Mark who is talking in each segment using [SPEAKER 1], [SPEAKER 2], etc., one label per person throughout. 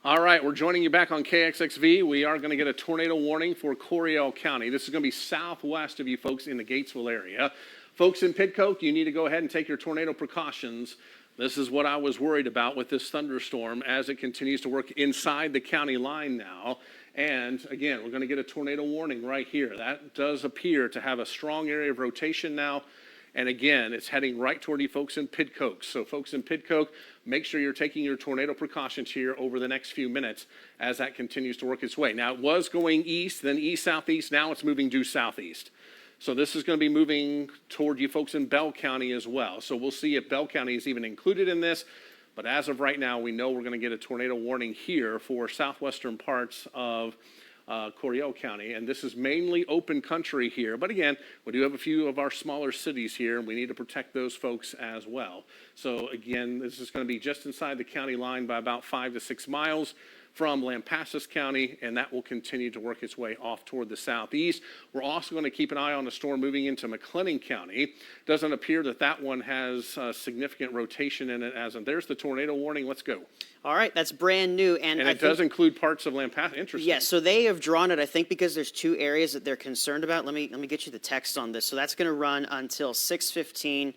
[SPEAKER 1] All right, we're joining you back on KXXV. We are going to get a tornado warning for Coryell County. This is going to be southwest of you folks in the Gatesville area. Folks in Pidcoke, you need to go ahead and take your tornado precautions. This is what I was worried about with this thunderstorm as it continues to work inside the county line now. And again, we're going to get a tornado warning right here. That does appear to have a strong area of rotation now. And again, it's heading right toward you folks in Pidcoke. So folks in Pidcoke, make sure you're taking your tornado precautions here over the next few minutes as that continues to work its way. Now, it was going east, then east-southeast. Now it's moving due southeast. So this is going to be moving toward you folks in Bell County as well. So we'll see if Bell County is even included in this. But as of right now, we know we're going to get a tornado warning here for southwestern parts of Coryell County, and this is mainly open country here. But again, we do have a few of our smaller cities here, and we need to protect those folks as well. So again, this is going to be just inside the county line by about 5 to 6 miles from Lampasas County, and that will continue to work its way off toward the southeast. We're also going to keep an eye on the storm moving into McLennan County. Doesn't appear that that one has significant rotation in it as of. There's the tornado warning. Let's go.
[SPEAKER 2] All right, that's brand new. And
[SPEAKER 1] it does include parts of Lampasas. Interesting.
[SPEAKER 2] Yes, so they have drawn it, I think, because there's two areas that they're concerned about. Let me get you the text on this. So that's going to run until 6:15,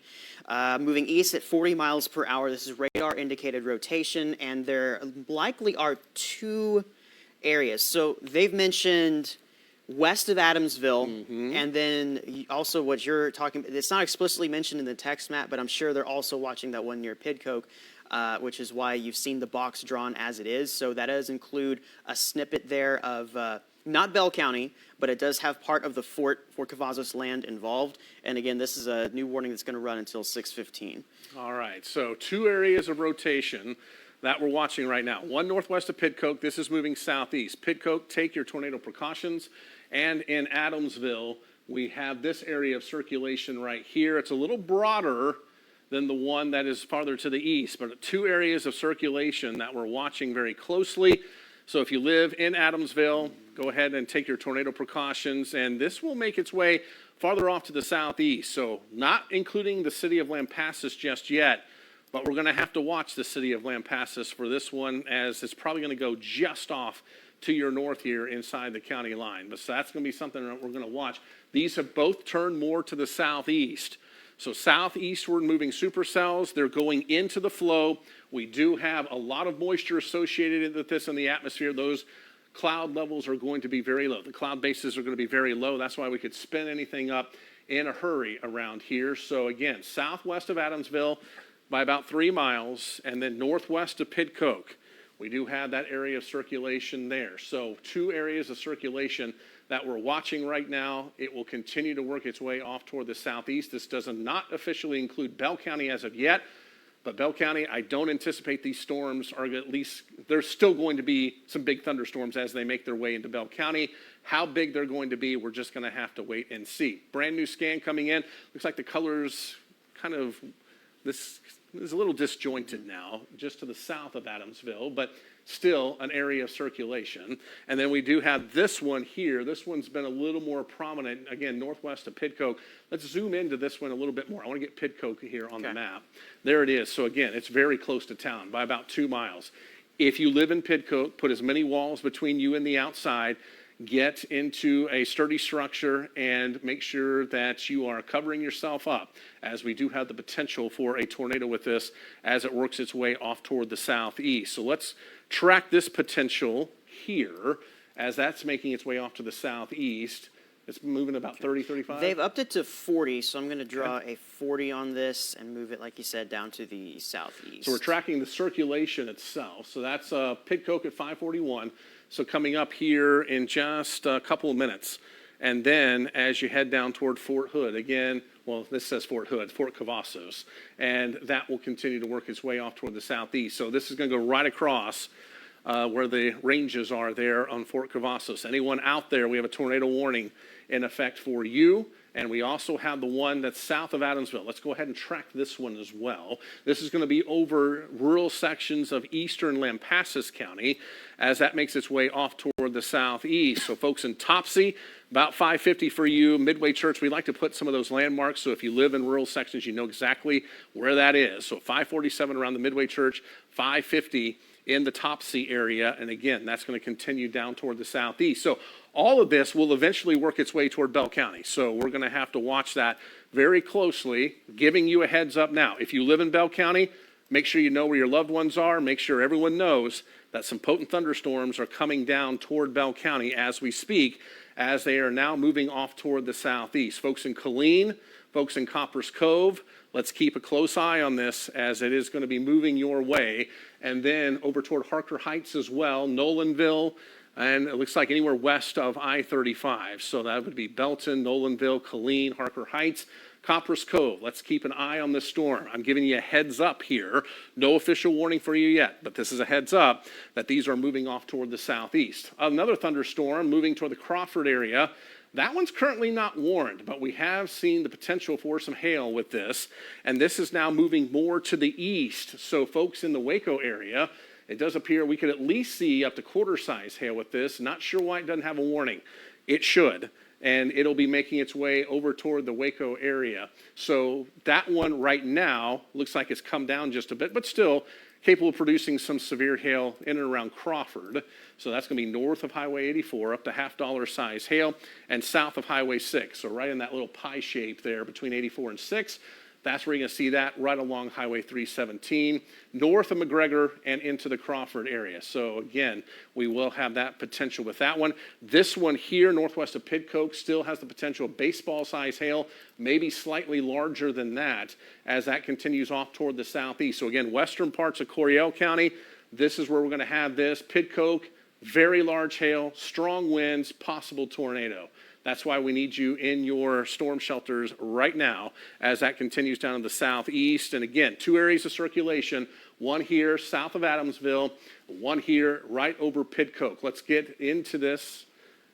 [SPEAKER 2] moving east at 40 miles per hour. This is radar indicated rotation, and there likely are two areas. So they've mentioned west of Adamsville, and then also what you're talking about. It's not explicitly mentioned in the text, Matt, but I'm sure they're also watching that one near Pidcoke. Which is why you've seen the box drawn as it is. So that does include a snippet there of not Bell County, but it does have part of the Fort Cavazos land involved. And again, this is a new warning that's going to run until 6:15.
[SPEAKER 1] All right, so two areas of rotation that we're watching right now. One northwest of Pidcoke. This is moving southeast. Pidcoke, take your tornado precautions. And in Adamsville, we have this area of circulation right here. It's a little broader than the one that is farther to the east, but two areas of circulation that we're watching very closely. So if you live in Adamsville, go ahead and take your tornado precautions, and this will make its way farther off to the southeast. So not including the city of Lampasas just yet, but we're going to have to watch the city of Lampasas for this one, as it's probably going to go just off to your north here inside the county line. But so that's going to be something that we're going to watch. These have both turned more to the southeast. So southeastward moving supercells, they're going into the flow. We do have a lot of moisture associated with this in the atmosphere. Those cloud levels are going to be very low. The cloud bases are going to be very low. That's why we could spin anything up in a hurry around here. So again, southwest of Adamsville by about 3 miles, and then northwest of Pidcoke. We do have that area of circulation there. So two areas of circulation that we're watching right now. It will continue to work its way off toward the southeast. This does not officially include Bell County as of yet, but Bell County, I don't anticipate these storms are at least, there's still going to be some big thunderstorms as they make their way into Bell County. How big they're going to be, we're just going to have to wait and see. Brand new scan coming in. Looks like the colors kind of, this is a little disjointed now, just to the south of Adamsville, but still an area of circulation. And then we do have this one here. This one's been a little more prominent, again, northwest of Pidcoke. Let's zoom into this one a little bit more. I want to get Pidcoke here on the map. There it is. So again, it's very close to town by about 2 miles. If you live in Pidcoke, put as many walls between you and the outside. Get into a sturdy structure and make sure that you are covering yourself up, as we do have the potential for a tornado with this as it works its way off toward the southeast. So let's track this potential here as that's making its way off to the southeast. It's moving about 30, 35?
[SPEAKER 2] They've upped it to 40, so I'm going to draw a 40 on this and move it, like you said, down to the southeast.
[SPEAKER 1] So we're tracking the circulation itself. So that's Pidcoke at 541. So coming up here in just a couple of minutes. And then as you head down toward Fort Hood, again, well, this says Fort Hood, Fort Cavazos, and that will continue to work its way off toward the southeast. So this is going to go right across where the ranges are there on Fort Cavazos. Anyone out there, we have a tornado warning in effect for you. And we also have the one that's south of Adamsville. Let's go ahead and track this one as well. This is going to be over rural sections of eastern Lampasas County as that makes its way off toward the southeast. So folks in Topsy, about 550 for you. Midway Church, we like to put some of those landmarks, so if you live in rural sections, you know exactly where that is. So 547 around the Midway Church, 550 in the Topsy area. And again, that's going to continue down toward the southeast. So all of this will eventually work its way toward Bell County. So we're going to have to watch that very closely, giving you a heads up now. If you live in Bell County, make sure you know where your loved ones are. Make sure everyone knows that some potent thunderstorms are coming down toward Bell County as we speak, as they are now moving off toward the southeast. Folks in Killeen, folks in Copper's Cove, let's keep a close eye on this as it is going to be moving your way. And then over toward Harker Heights as well, Nolanville, and it looks like anywhere west of I-35. So that would be Belton, Nolanville, Killeen, Harker Heights, Copper's Cove. Let's keep an eye on this storm. I'm giving you a heads up here. No official warning for you yet, but this is a heads up that these are moving off toward the southeast. Another thunderstorm moving toward the Crawford area. That one's currently not warned, but we have seen the potential for some hail with this, and this is now moving more to the east. So folks in the Waco area, it does appear we could at least see up to quarter-size hail with this. Not sure why it doesn't have a warning. It should, and it'll be making its way over toward the Waco area. So that one right now looks like it's come down just a bit, but still capable of producing some severe hail in and around Crawford. So that's going to be north of Highway 84, up to $half size hail, and south of Highway 6. So right in that little pie shape there between 84 and 6. That's where you're going to see that right along Highway 317, north of McGregor and into the Crawford area. So again, we will have that potential with that one. This one here, northwest of Pidcoke, still has the potential of baseball-size hail, maybe slightly larger than that as that continues off toward the southeast. So again, western parts of Coryell County, this is where we're going to have this. Pidcoke, very large hail, strong winds, possible tornado. That's why we need you in your storm shelters right now as that continues down to the southeast. And again, 2 areas of circulation, one here south of Adamsville, one here right over Pidcoke. Let's get into this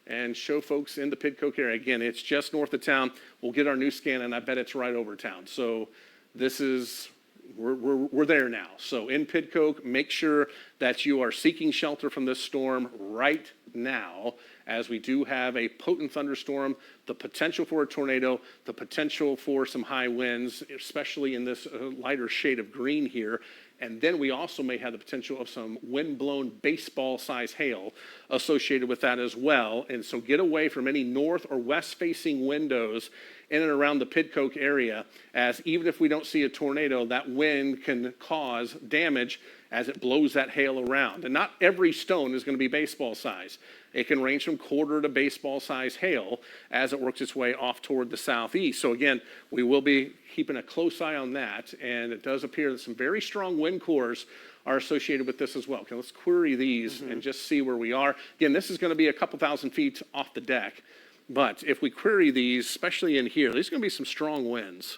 [SPEAKER 1] and show folks in the Pidcoke area. Again, it's just north of town. We'll get our new scan, and I bet it's right over town. So this is, we're there now. So in Pidcoke, make sure that you are seeking shelter from this storm right now, as we do have a potent thunderstorm, the potential for a tornado, the potential for some high winds, especially in this lighter shade of green here. And then we also may have the potential of some wind-blown baseball-sized hail associated with that as well. And so get away from any north or west-facing windows in and around the Pidcoke area, as even if we don't see a tornado, that wind can cause damage as it blows that hail around. And not every stone is going to be baseball size. It can range from quarter to baseball size hail as it works its way off toward the southeast. So again, we will be keeping a close eye on that. And it does appear that some very strong wind cores are associated with this as well. Okay, let's query these and just see where we are. Again, this is going to be a couple thousand feet off the deck. But if we query these, especially in here, there's going to be some strong winds.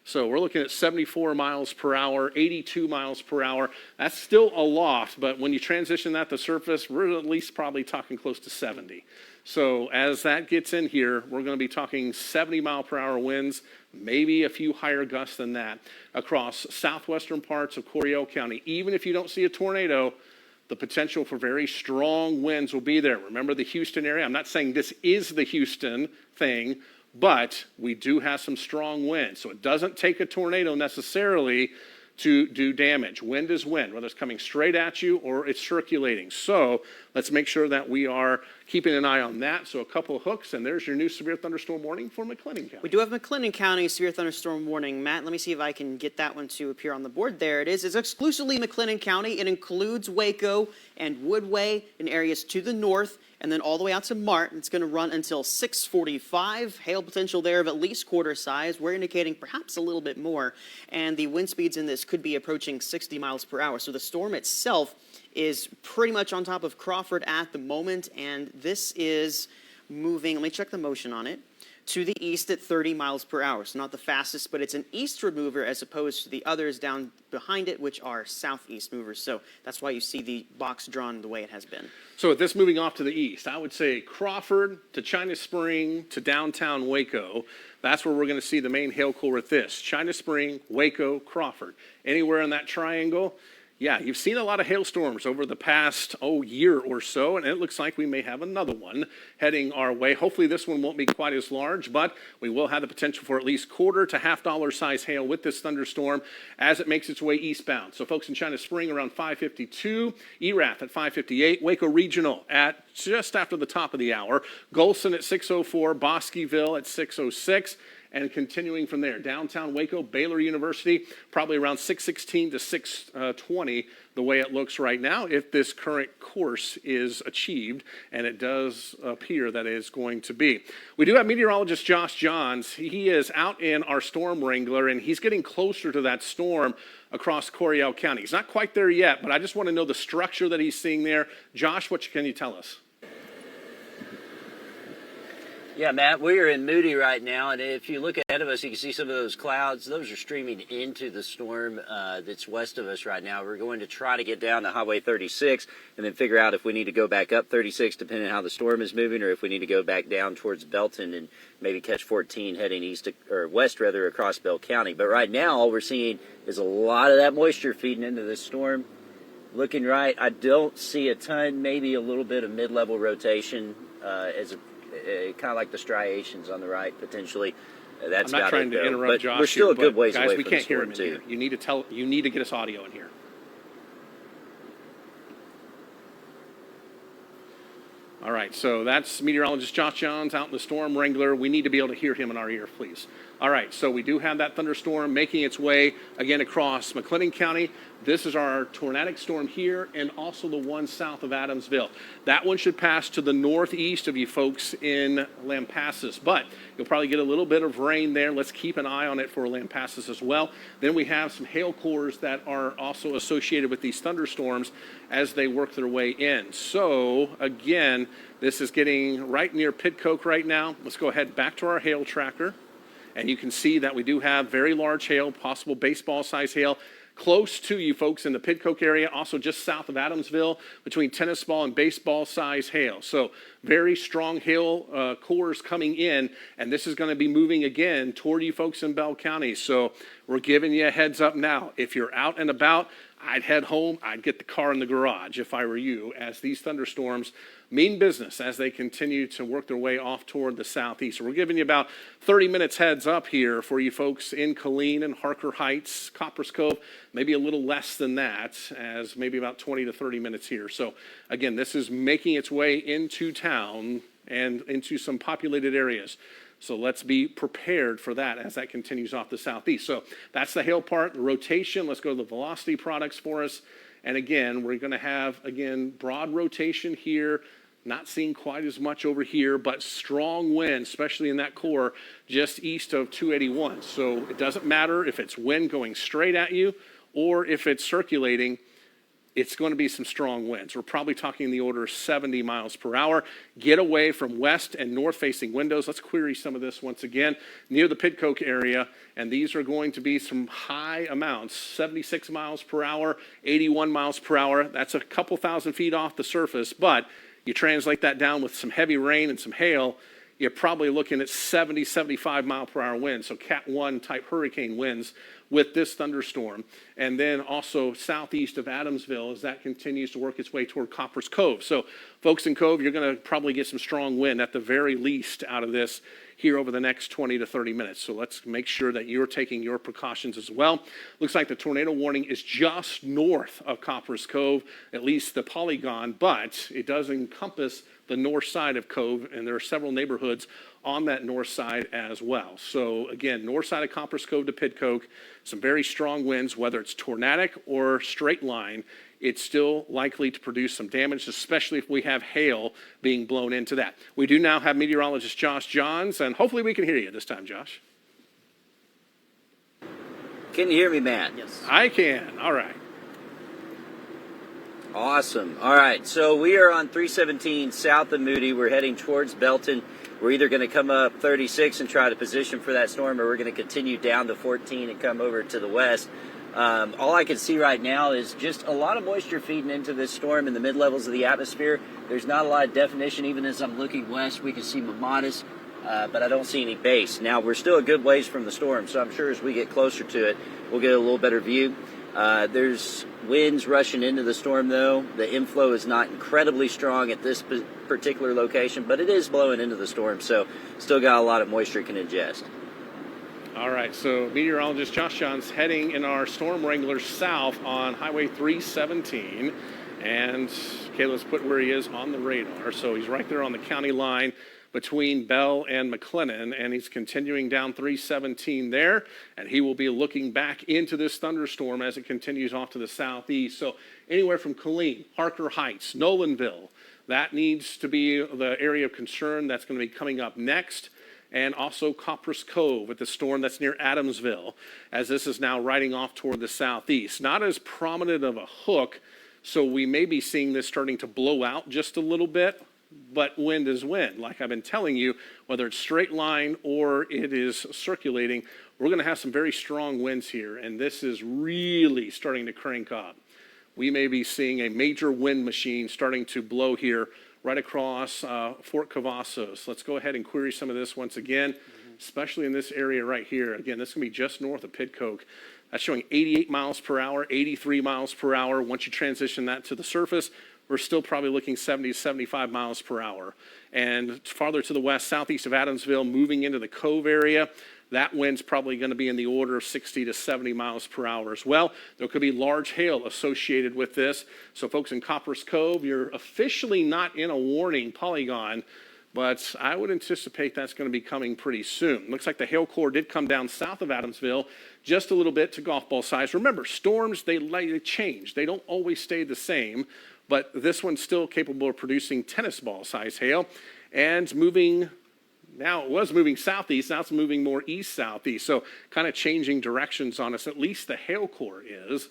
[SPEAKER 1] So we're looking at 74 miles per hour, 82 miles per hour. That's still aloft, but when you transition that to surface, we're at least probably talking close to 70. So as that gets in here, we're going to be talking 70 mile per hour winds, maybe a few higher gusts than that across southwestern parts of Coryell County. Even if you don't see a tornado, the potential for very strong winds will be there. Remember the Houston area? I'm not saying this is the Houston thing, but we do have some strong winds. So it doesn't take a tornado necessarily to do damage. Wind is wind, whether it's coming straight at you or it's circulating. So let's make sure that we are keeping an eye on that. So a couple of hooks, and there's your new severe thunderstorm warning for McLennan County.
[SPEAKER 2] We do have McLennan County severe thunderstorm warning. Matt, let me see if I can get that one to appear on the board. There it is. It's exclusively McLennan County. It includes Waco and Woodway in areas to the north, and then all the way out to Martin. It's going to run until 6:45. Hail potential there of at least quarter size. We're indicating perhaps a little bit more. And the wind speeds in this could be approaching 60 miles per hour. So the storm itself is pretty much on top of Crawford at the moment. And this is moving, let me check the motion on it, to the east at 30 miles per hour. So not the fastest, but it's an eastward mover as opposed to the others down behind it, which are southeast movers. So that's why you see the box drawn the way it has been.
[SPEAKER 1] So with this moving off to the east, I would say Crawford to China Spring to downtown Waco. That's where we're going to see the main hail core with this. China Spring, Waco, Crawford. Anywhere in that triangle, Yeah, you've seen a lot of hailstorms over the past, year or so, and it looks like we may have another one heading our way. Hopefully this one won't be quite as large, but we will have the potential for at least quarter to $half size hail with this thunderstorm as it makes its way eastbound. So folks in China Spring around 5:52, ERAF at 5:58, Waco Regional at just after the top of the hour, Golson at 6:04, Bosqueville at 6:06, and continuing from there, downtown Waco, Baylor University, probably around 6:16 to 6:20, the way it looks right now, if this current course is achieved, and it does appear that it is going to be. We do have meteorologist Josh Johns. He is out in our storm wrangler, and he's getting closer to that storm across Coryell County. He's not quite there yet, but I just want to know the structure that he's seeing there. Josh, what can you tell us?
[SPEAKER 3] Yeah, Matt, we are in Moody right now, and if you look ahead of us, you can see some of those clouds. Those are streaming into the storm that's west of us right now. We're going to try to get down to Highway 36 and then figure out if we need to go back up 36, depending on how the storm is moving, or if we need to go back down towards Belton and maybe catch 14 heading west across Bell County. But right now, all we're seeing is a lot of that moisture feeding into this storm. Looking right, I don't see a ton, maybe a little bit of mid-level rotation kind of like the striations on the right, potentially. That's
[SPEAKER 1] I'm not trying to interrupt
[SPEAKER 3] but
[SPEAKER 1] Josh.
[SPEAKER 3] We're still
[SPEAKER 1] here,
[SPEAKER 3] a good ways
[SPEAKER 1] guys,
[SPEAKER 3] away
[SPEAKER 1] we
[SPEAKER 3] from
[SPEAKER 1] can't
[SPEAKER 3] the
[SPEAKER 1] hear
[SPEAKER 3] storm,
[SPEAKER 1] him in here. You need to get us audio in here. All right, so that's meteorologist Josh Johns out in the storm wrangler. We need to be able to hear him in our ear, please. All right, so we do have that thunderstorm making its way again across McLennan County. This is our tornadic storm here, and also the one south of Adamsville. That one should pass to the northeast of you folks in Lampasas, but you'll probably get a little bit of rain there. Let's keep an eye on it for Lampasas as well. Then we have some hail cores that are also associated with these thunderstorms as they work their way in. So again, this is getting right near Pitcoke right now. Let's go ahead back to our hail tracker. And you can see that we do have very large hail, possible baseball-size hail, close to you folks in the Pitcoke area, also just south of Adamsville, between tennis ball and baseball-size hail. So very strong hail cores coming in, and this is going to be moving again toward you folks in Bell County. So we're giving you a heads up now. If you're out and about, I'd head home. I'd get the car in the garage if I were you, as these thunderstorms mean business as they continue to work their way off toward the southeast. So we're giving you about 30 minutes heads up here for you folks in Killeen and Harker Heights, Coppers Cove, maybe a little less than that, as maybe about 20 to 30 minutes here. So again, this is making its way into town and into some populated areas. So let's be prepared for that as that continues off the southeast. So that's the hail part, the rotation. Let's go to the velocity products for us. And again, we're going to have, again, broad rotation here, not seeing quite as much over here, but strong wind, especially in that core just east of 281. So it doesn't matter if it's wind going straight at you or if it's circulating. It's going to be some strong winds. We're probably talking the order of 70 miles per hour. Get away from west and north-facing windows. Let's query some of this once again. Near the Pitcoke area, and these are going to be some high amounts, 76 miles per hour, 81 miles per hour. That's a couple thousand feet off the surface, but you translate that down with some heavy rain and some hail, you're probably looking at 70, 75 mile per hour winds, so Cat 1 type hurricane winds with this thunderstorm. And then also southeast of Adamsville as that continues to work its way toward Coppers Cove. So folks in Cove, you're going to probably get some strong wind at the very least out of this here over the next 20 to 30 minutes. So let's make sure that you're taking your precautions as well. Looks like the tornado warning is just north of Coppers Cove, at least the polygon, but it does encompass the north side of Cove, and there are several neighborhoods on that north side as well. So again, north side of Coppers Cove to Pitcoke, some very strong winds, whether it's tornadic or straight line, it's still likely to produce some damage, especially if we have hail being blown into that. We do now have meteorologist Josh Johns, and hopefully we can hear you this time, Josh.
[SPEAKER 3] Can you hear me, Matt?
[SPEAKER 2] Yes.
[SPEAKER 1] I can. All right.
[SPEAKER 3] Awesome. All right, so we are on 317 south of Moody. We're heading towards Belton. We're either going to come up 36 and try to position for that storm, or we're going to continue down to 14 and come over to the west. All I can see right now is just a lot of moisture feeding into this storm in the mid-levels of the atmosphere. There's not a lot of definition. Even as I'm looking west, we can see Mamadas, but I don't see any base. Now, we're still a good ways from the storm, so I'm sure as we get closer to it, we'll get a little better view. There's winds rushing into the storm, though. The inflow is not incredibly strong at this particular location, but it is blowing into the storm, so still got a lot of moisture it can ingest.
[SPEAKER 1] All right, so meteorologist Josh Johns heading in our storm wrangler south on Highway 317. And Caleb's put where he is on the radar. So he's right there on the county line between Bell and McLennan, and he's continuing down 317 there, and he will be looking back into this thunderstorm as it continues off to the southeast. So anywhere from Killeen, Harker Heights, Nolanville, that needs to be the area of concern that's going to be coming up next. And also Copperas Cove with the storm that's near Adamsville, as this is now riding off toward the southeast. Not as prominent of a hook, so we may be seeing this starting to blow out just a little bit, but wind is wind. Like I've been telling you, whether it's straight line or it is circulating, we're going to have some very strong winds here, and this is really starting to crank up. We may be seeing a major wind machine starting to blow here right across Fort Cavazos. Let's go ahead and query some of this once again, especially in this area right here. Again, this is going to be just north of Pidcoke. That's showing 88 miles per hour, 83 miles per hour. Once you transition that to the surface, we're still probably looking 70 to 75 miles per hour. And farther to the west, southeast of Adamsville, moving into the Cove area, that wind's probably going to be in the order of 60 to 70 miles per hour as well. There could be large hail associated with this. So folks in Copperas Cove, you're officially not in a warning polygon, but I would anticipate that's going to be coming pretty soon. Looks like the hail core did come down south of Adamsville just a little bit to golf ball size. Remember, storms, they change. They don't always stay the same, but this one's still capable of producing tennis ball size hail and moving. Now it was moving southeast, now it's moving more east-southeast, so kind of changing directions on us, at least the hail core is,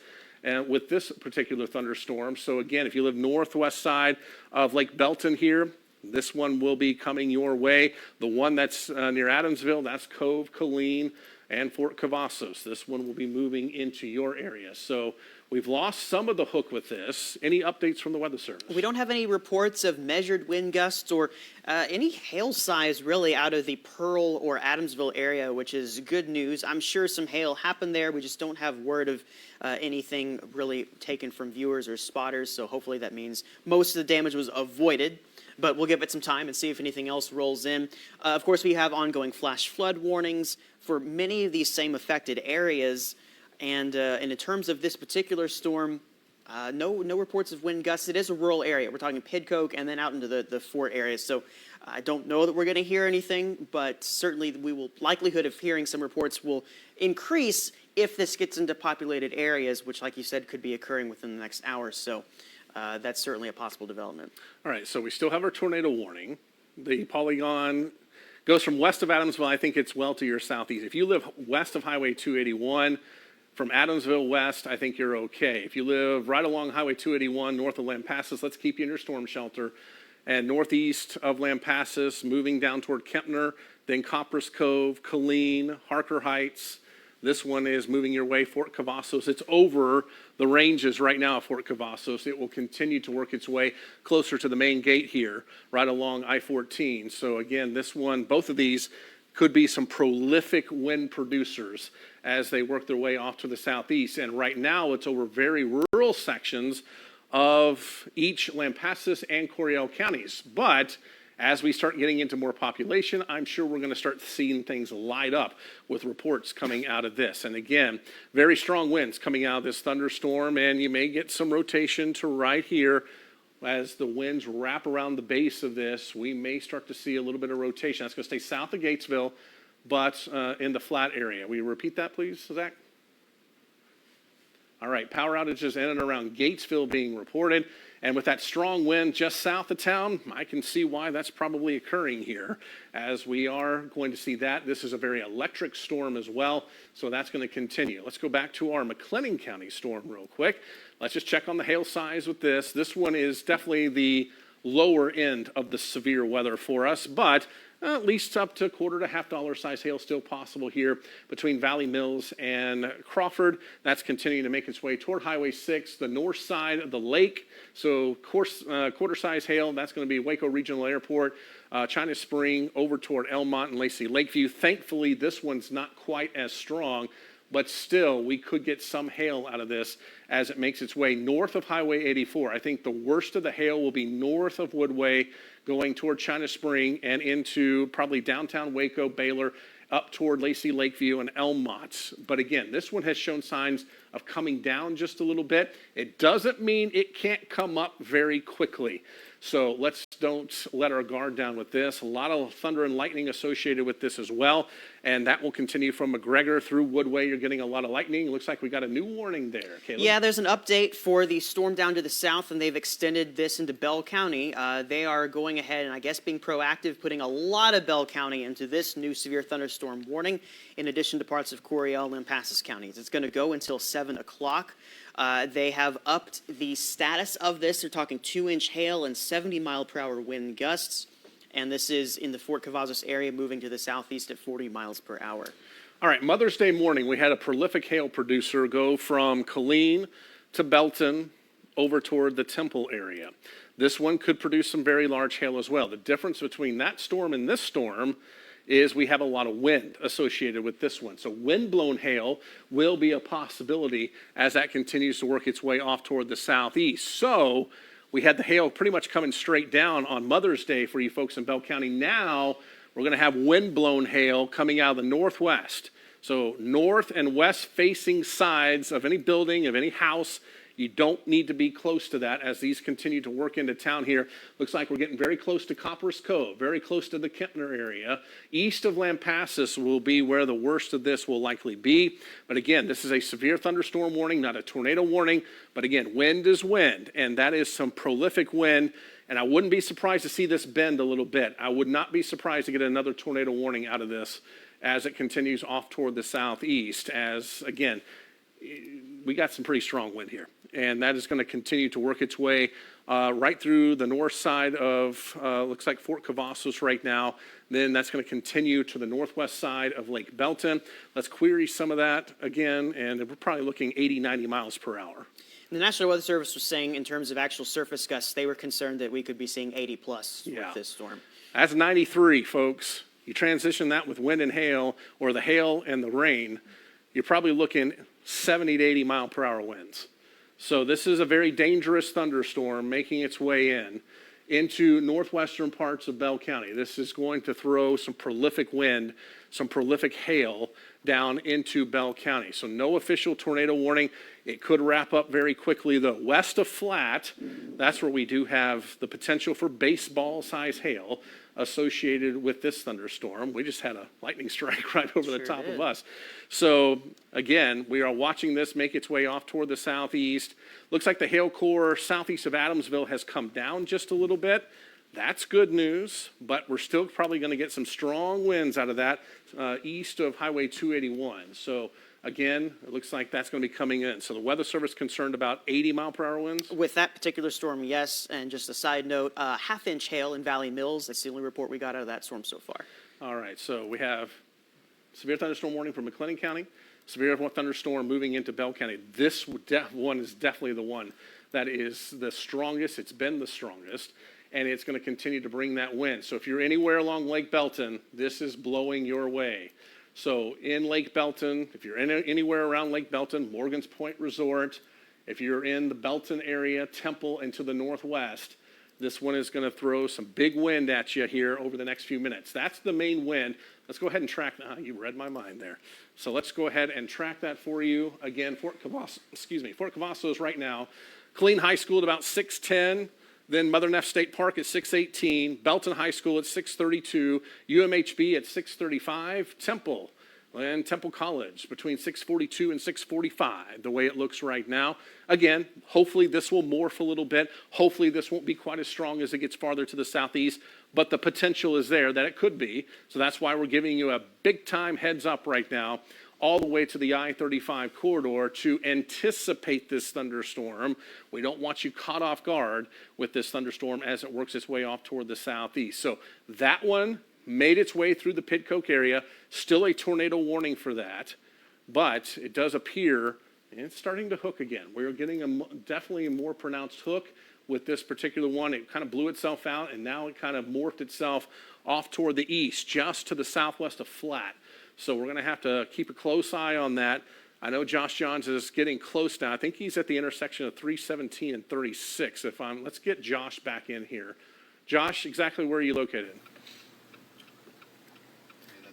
[SPEAKER 1] with this particular thunderstorm. So again, if you live northwest side of Lake Belton here, this one will be coming your way. The one that's near Adamsville, that's Cove, Killeen, and Fort Cavazos. This one will be moving into your area. So we've lost some of the hook with this. Any updates from the Weather Service?
[SPEAKER 2] We don't have any reports of measured wind gusts or any hail size really out of the Pearl or Adamsville area, which is good news. I'm sure some hail happened there. We just don't have word of anything really taken from viewers or spotters, so hopefully that means most of the damage was avoided. But we'll give it some time and see if anything else rolls in. Of course, we have ongoing flash flood warnings for many of these same affected areas. And in terms of this particular storm, no reports of wind gusts. It is a rural area. We're talking Pidcoke and then out into the fort area. So I don't know that we're going to hear anything, but certainly likelihood of hearing some reports will increase if this gets into populated areas, which, like you said, could be occurring within the next hour or so. That's certainly a possible development. All
[SPEAKER 1] right, so we still have our tornado warning. The polygon goes from west of Adamsville. I think it's well to your southeast. If you live west of Highway 281, from Adamsville west, I think you're okay. If you live right along Highway 281, north of Lampasas, let's keep you in your storm shelter. And northeast of Lampasas, moving down toward Kempner, then Copperas Cove, Killeen, Harker Heights. This one is moving your way, Fort Cavazos. It's over the ranges right now of Fort Cavazos. It will continue to work its way closer to the main gate here, right along I-14. So again, this one, both of these could be some prolific wind producers as they work their way off to the southeast. And right now, it's over very rural sections of each Lampasas and Coryell counties. But as we start getting into more population, I'm sure we're going to start seeing things light up with reports coming out of this. And again, very strong winds coming out of this thunderstorm, and you may get some rotation to right here. As the winds wrap around the base of this, we may start to see a little bit of rotation. That's going to stay south of Gatesville, but in the flat area. Will you repeat that, please, Zach? All right, power outages in and around Gatesville being reported. And with that strong wind just south of town, I can see why that's probably occurring here, as we are going to see that. This is a very electric storm as well, so that's going to continue. Let's go back to our McLennan County storm real quick. Let's just check on the hail size with this. This one is definitely the lower end of the severe weather for us, but at least up to $1 to $1/2 size hail still possible here between Valley Mills and Crawford. That's continuing to make its way toward Highway 6, the north side of the lake. So quarter size hail, that's going to be Waco Regional Airport, China Spring, over toward Elmont and Lacey Lakeview. Thankfully, this one's not quite as strong, but still we could get some hail out of this as it makes its way north of Highway 84. I think the worst of the hail will be north of Woodway, going toward China Spring and into probably downtown Waco, Baylor, up toward Lacey Lakeview and Elmont. But again, this one has shown signs of coming down just a little bit. It doesn't mean it can't come up very quickly. So let's don't let our guard down with this. A lot of thunder and lightning associated with this as well. And that will continue from McGregor through Woodway. You're getting a lot of lightning. It looks like we got a new warning there, Caleb.
[SPEAKER 2] Yeah, there's an update for the storm down to the south, and they've extended this into Bell County. They are going ahead and I guess being proactive, putting a lot of Bell County into this new severe thunderstorm warning, in addition to parts of Coryell and Lampasas counties. It's going to go until 7 o'clock. They have upped the status of this. They're talking 2-inch hail and 70-mile-per-hour wind gusts. And this is in the Fort Cavazos area, moving to the southeast at 40 miles per hour.
[SPEAKER 1] All right, Mother's Day morning, we had a prolific hail producer go from Killeen to Belton over toward the Temple area. This one could produce some very large hail as well. The difference between that storm and this storm is we have a lot of wind associated with this one. So wind-blown hail will be a possibility as that continues to work its way off toward the southeast. So we had the hail pretty much coming straight down on Mother's Day for you folks in Bell County. Now we're going to have wind-blown hail coming out of the northwest. So north and west facing sides of any building, of any house. You don't need to be close to that as these continue to work into town here. Looks like we're getting very close to Copper's Cove, very close to the Kempner area. East of Lampasas will be where the worst of this will likely be. But again, this is a severe thunderstorm warning, not a tornado warning. But again, wind is wind, and that is some prolific wind. And I wouldn't be surprised to see this bend a little bit. I would not be surprised to get another tornado warning out of this as it continues off toward the southeast. As, again, we got some pretty strong wind here. And that is going to continue to work its way right through the north side of, looks like Fort Cavazos right now. Then that's going to continue to the northwest side of Lake Belton. Let's query some of that again, and we're probably looking 80, 90 miles per hour.
[SPEAKER 2] The National Weather Service was saying in terms of actual surface gusts, they were concerned that we could be seeing 80 plus with this storm.
[SPEAKER 1] That's 93, folks. You transition that with wind and hail, or the hail and the rain, you're probably looking 70 to 80 mile per hour winds. So this is a very dangerous thunderstorm making its way into northwestern parts of Bell County. This is going to throw some prolific wind, some prolific hail down into Bell County. So no official tornado warning. It could wrap up very quickly, though. West of Flat, that's where we do have the potential for baseball-size hail associated with this thunderstorm. We just had a lightning strike right over the top of us. So again, we are watching this make its way off toward the southeast. Looks like the hail core southeast of Adamsville has come down just a little bit. That's good news, but we're still probably going to get some strong winds out of that east of Highway 281. So again, it looks like that's going to be coming in. So the Weather Service concerned about 80 mile per hour winds?
[SPEAKER 2] With that particular storm, yes. And just a side note, half-inch hail in Valley Mills. That's the only report we got out of that storm so far.
[SPEAKER 1] All right, so we have severe thunderstorm warning for McLennan County, severe thunderstorm moving into Bell County. This one is definitely the one that is the strongest. It's been the strongest, and it's going to continue to bring that wind. So if you're anywhere along Lake Belton, this is blowing your way. So in Lake Belton, if you're anywhere around Lake Belton, Morgan's Point Resort, if you're in the Belton area, Temple, and to the northwest, this one is going to throw some big wind at you here over the next few minutes. That's the main wind. Let's go ahead and track that. You read my mind there. So let's go ahead and track that for you. Again, Fort Cavazos right now. Killeen High School at about 6:10. Then Mother Neff State Park at 6:18, Belton High School at 6:32, UMHB at 6:35, Temple and Temple College between 6:42 and 6:45, the way it looks right now. Again, hopefully this will morph a little bit. Hopefully this won't be quite as strong as it gets farther to the southeast, but the potential is there that it could be. So that's why we're giving you a big-time heads up right now, all the way to the I-35 corridor to anticipate this thunderstorm. We don't want you caught off guard with this thunderstorm as it works its way off toward the southeast. So that one made its way through the Pidcoke area. Still a tornado warning for that, but it does appear it's starting to hook again. We're getting definitely a more pronounced hook with this particular one. It kind of blew itself out, and now it kind of morphed itself off toward the east, just to the southwest of Flat. So we're going to have to keep a close eye on that. I know Josh Johns is getting close now. I think he's at the intersection of 317 and 36. Let's get Josh back in here. Josh, exactly where are you located?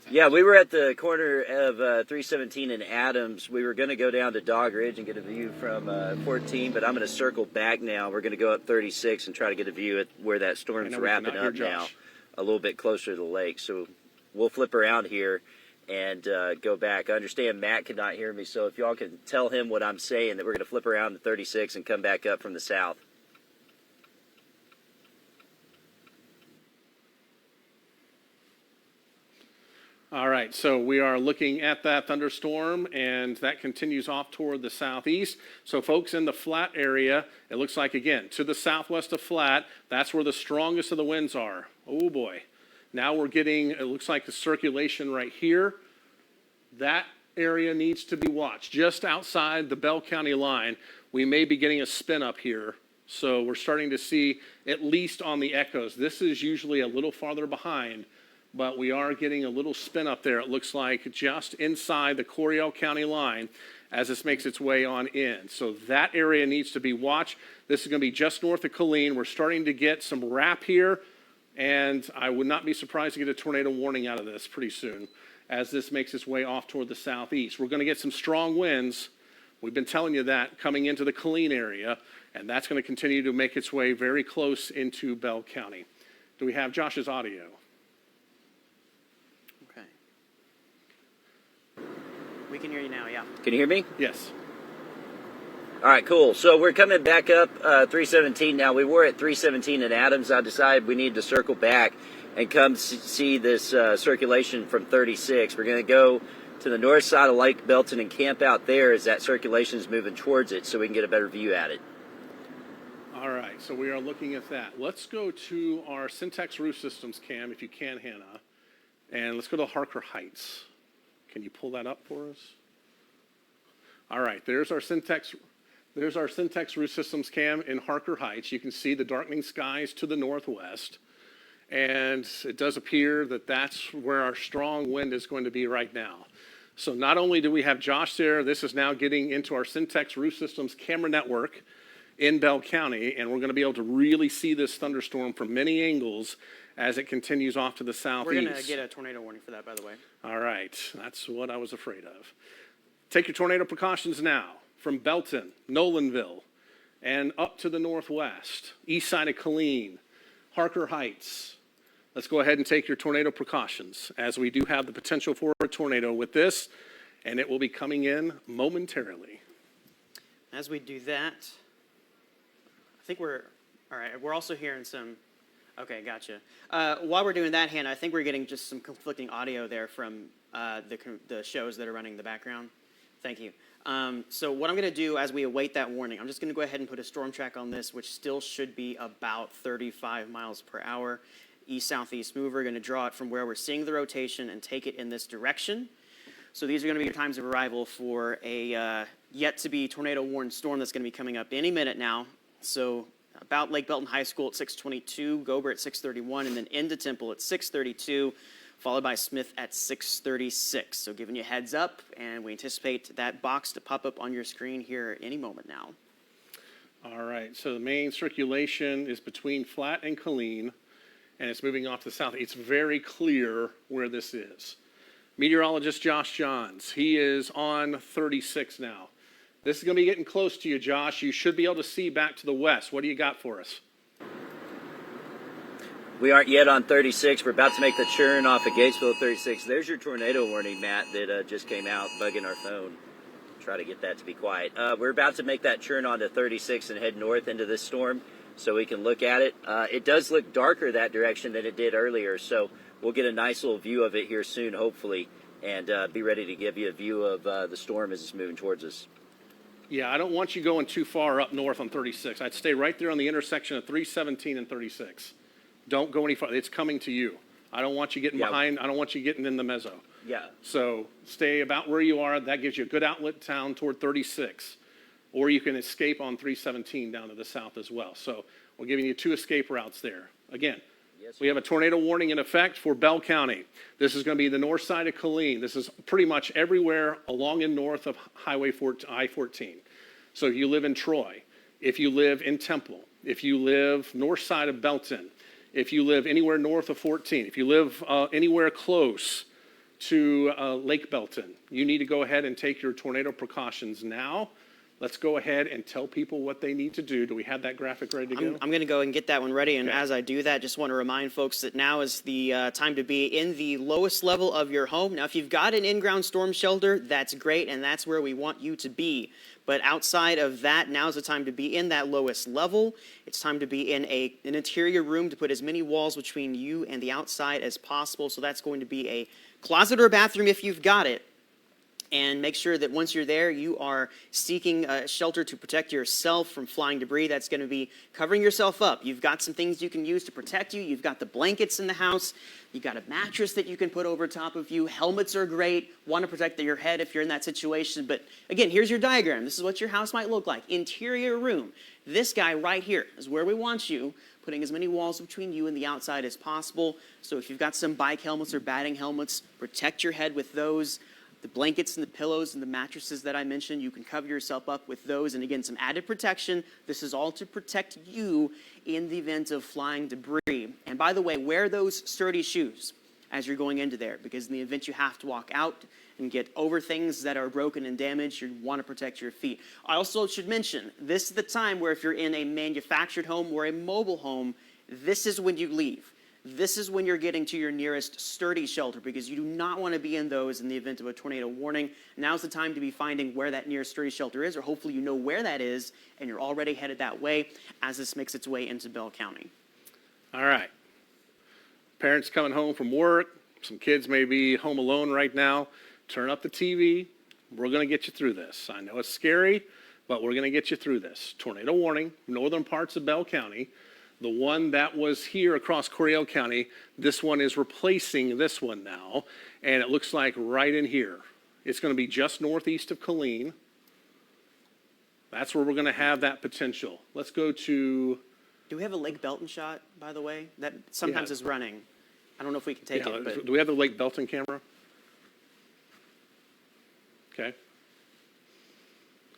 [SPEAKER 3] Yeah, we were at the corner of 317 and Adams. We were going to go down to Dog Ridge and get a view from 14, but I'm going to circle back now. We're going to go up 36 and try to get a view at where that storm's wrapping up now, a little bit closer to the lake. So we'll flip around here and go back. I understand Matt could not hear me, so if y'all can tell him what I'm saying, that we're going to flip around to 36 and come back up from the south.
[SPEAKER 1] All right, so we are looking at that thunderstorm, and that continues off toward the southeast. So folks in the flat area, it looks like, again, to the southwest of flat, that's where the strongest of the winds are. Oh, boy. Now we're getting, it looks like the circulation right here. That area needs to be watched. Just outside the Bell County line, we may be getting a spin up here. So we're starting to see, at least on the echoes, this is usually a little farther behind, but we are getting a little spin up there, it looks like, just inside the Coryell County line as this makes its way on in. So that area needs to be watched. This is going to be just north of Killeen. We're starting to get some wrap here, and I would not be surprised to get a tornado warning out of this pretty soon as this makes its way off toward the southeast. We're going to get some strong winds. We've been telling you that coming into the Killeen area, and that's going to continue to make its way very close into Bell County. Do we have Josh's audio?
[SPEAKER 2] We can hear you now, yeah.
[SPEAKER 3] Can you hear me?
[SPEAKER 1] Yes.
[SPEAKER 3] All right, cool. So we're coming back up 317 now. We were at 317 in Adams. I decided we needed to circle back and come see this circulation from 36. We're going to go to the north side of Lake Belton and camp out there as that circulation is moving towards it so we can get a better view at it.
[SPEAKER 1] All right, so we are looking at that. Let's go to our Syntex Roof Systems cam, if you can, Hannah, and let's go to Harker Heights. Can you pull that up for us? All right, there's our Syntex Roof Systems cam in Harker Heights. You can see the darkening skies to the northwest. And it does appear that that's where our strong wind is going to be right now. So not only do we have Josh there, this is now getting into our Syntex Roof Systems camera network in Bell County, and we're going to be able to really see this thunderstorm from many angles as it continues off to the southeast.
[SPEAKER 2] We're going to get a tornado warning for that, by the way.
[SPEAKER 1] All right, that's what I was afraid of. Take your tornado precautions now from Belton, Nolanville, and up to the northwest, east side of Killeen, Harker Heights. Let's go ahead and take your tornado precautions as we do have the potential for a tornado with this, and it will be coming in momentarily.
[SPEAKER 2] As we do that, I think all right, we're also hearing some, okay, gotcha. While we're doing that, Hannah, I think we're getting just some conflicting audio there from the shows that are running in the background. Thank you. So what I'm going to do as we await that warning, I'm just going to go ahead and put a storm track on this, which still should be about 35 miles per hour. East-southeast move. We're going to draw it from where we're seeing the rotation and take it in this direction. So these are going to be your times of arrival for a yet-to-be tornado-warned storm that's going to be coming up any minute now. So about Lake Belton High School at 6:22, Gober at 6:31, and then into Temple at 6:32, followed by Smith at 6:36. So giving you a heads up, and we anticipate that box to pop up on your screen here any moment now.
[SPEAKER 1] All right, so the main circulation is between Flat and Killeen, and it's moving off to the south. It's very clear where this is. Meteorologist Josh Johns, he is on 36 now. This is going to be getting close to you, Josh. You should be able to see back to the west. What do you got for us?
[SPEAKER 3] We aren't yet on 36. We're about to make the churn off of Gatesville 36. There's your tornado warning, Matt, that just came out, bugging our phone. Try to get that to be quiet. We're about to make that churn onto 36 and head north into this storm so we can look at it. It does look darker that direction than it did earlier, so we'll get a nice little view of it here soon, hopefully, and be ready to give you a view of the storm as it's moving towards us.
[SPEAKER 1] Yeah, I don't want you going too far up north on 36. I'd stay right there on the intersection of 317 and 36. Don't go any farther. It's coming to you. I don't want you getting behind. I don't want you getting in the mezzo.
[SPEAKER 3] Yeah.
[SPEAKER 1] So stay about where you are. That gives you a good outlet town toward 36. Or you can escape on 317 down to the south as well. So we're giving you two escape routes there. Again,
[SPEAKER 3] Yes,
[SPEAKER 1] We have a tornado warning in effect for Bell County. This is going to be the north side of Killeen. This is pretty much everywhere along and north of I-14. So if you live in Troy, if you live in Temple, if you live north side of Belton, if you live anywhere north of 14, if you live anywhere close to Lake Belton, you need to go ahead and take your tornado precautions now. Let's go ahead and tell people what they need to do. Do we have that graphic ready to go?
[SPEAKER 2] I'm going to go and get that one ready, and
[SPEAKER 1] Okay.
[SPEAKER 2] as I do that, just want to remind folks that now is the time to be in the lowest level of your home. Now, if you've got an in-ground storm shelter, that's great, and that's where we want you to be. But outside of that, now's the time to be in that lowest level. It's time to be in an interior room to put as many walls between you and the outside as possible. So that's going to be a closet or a bathroom if you've got it. And make sure that once you're there, you are seeking shelter to protect yourself from flying debris. That's going to be covering yourself up. You've got some things you can use to protect you. You've got the blankets in the house. You've got a mattress that you can put over top of you. Helmets are great. Want to protect your head if you're in that situation. But again, here's your diagram. This is what your house might look like. Interior room. This guy right here is where we want you, putting as many walls between you and the outside as possible. So if you've got some bike helmets or batting helmets, protect your head with those. The blankets and the pillows and the mattresses that I mentioned, you can cover yourself up with those. And again, some added protection. This is all to protect you in the event of flying debris. And by the way, wear those sturdy shoes as you're going into there, because in the event you have to walk out and get over things that are broken and damaged, you want to protect your feet. I also should mention, this is the time where if you're in a manufactured home or a mobile home, this is when you leave. This is when you're getting to your nearest sturdy shelter, because you do not want to be in those in the event of a tornado warning. Now's the time to be finding where that nearest sturdy shelter is, or hopefully you know where that is and you're already headed that way as this makes its way into Bell County.
[SPEAKER 1] All right. Parents coming home from work. Some kids may be home alone right now. Turn up the TV. We're going to get you through this. I know it's scary, but we're going to get you through this. Tornado warning, northern parts of Bell County. The one that was here across Coryell County, this one is replacing this one now, and it looks like right in here. It's going to be just northeast of Killeen. That's where we're going to have that potential. Let's go to...
[SPEAKER 2] Do we have a Lake Belton shot, by the way? That sometimes is running. I don't know if we can take it, but...
[SPEAKER 1] Do we have the Lake Belton camera? Okay.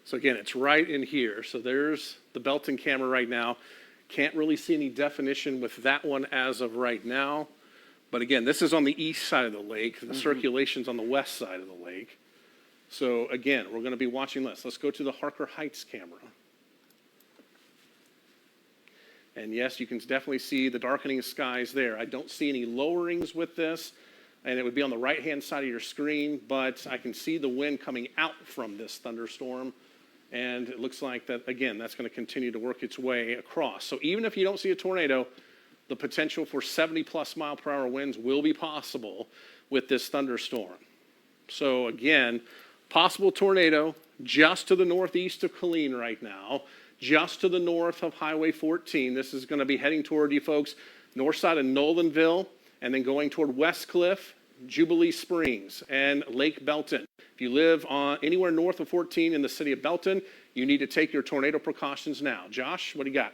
[SPEAKER 1] So again, it's right in here. So there's the Belton camera right now. Can't really see any definition with that one as of right now. But again, this is on the east side of the lake. The circulation's on the west side of the lake. So again, we're going to be watching this. Let's go to the Harker Heights camera. And yes, you can definitely see the darkening skies there. I don't see any lowerings with this, and it would be on the right-hand side of your screen, but I can see the wind coming out from this thunderstorm. And it looks like that, again, that's going to continue to work its way across. So even if you don't see a tornado, the potential for 70-plus mile-per-hour winds will be possible with this thunderstorm. So again, possible tornado just to the northeast of Killeen right now, just to the north of Highway 14. This is going to be heading toward you folks, north side of Nolanville, and then going toward Westcliff, Jubilee Springs, and Lake Belton. If you live anywhere north of 14 in the city of Belton, you need to take your tornado precautions now. Josh, what do you got?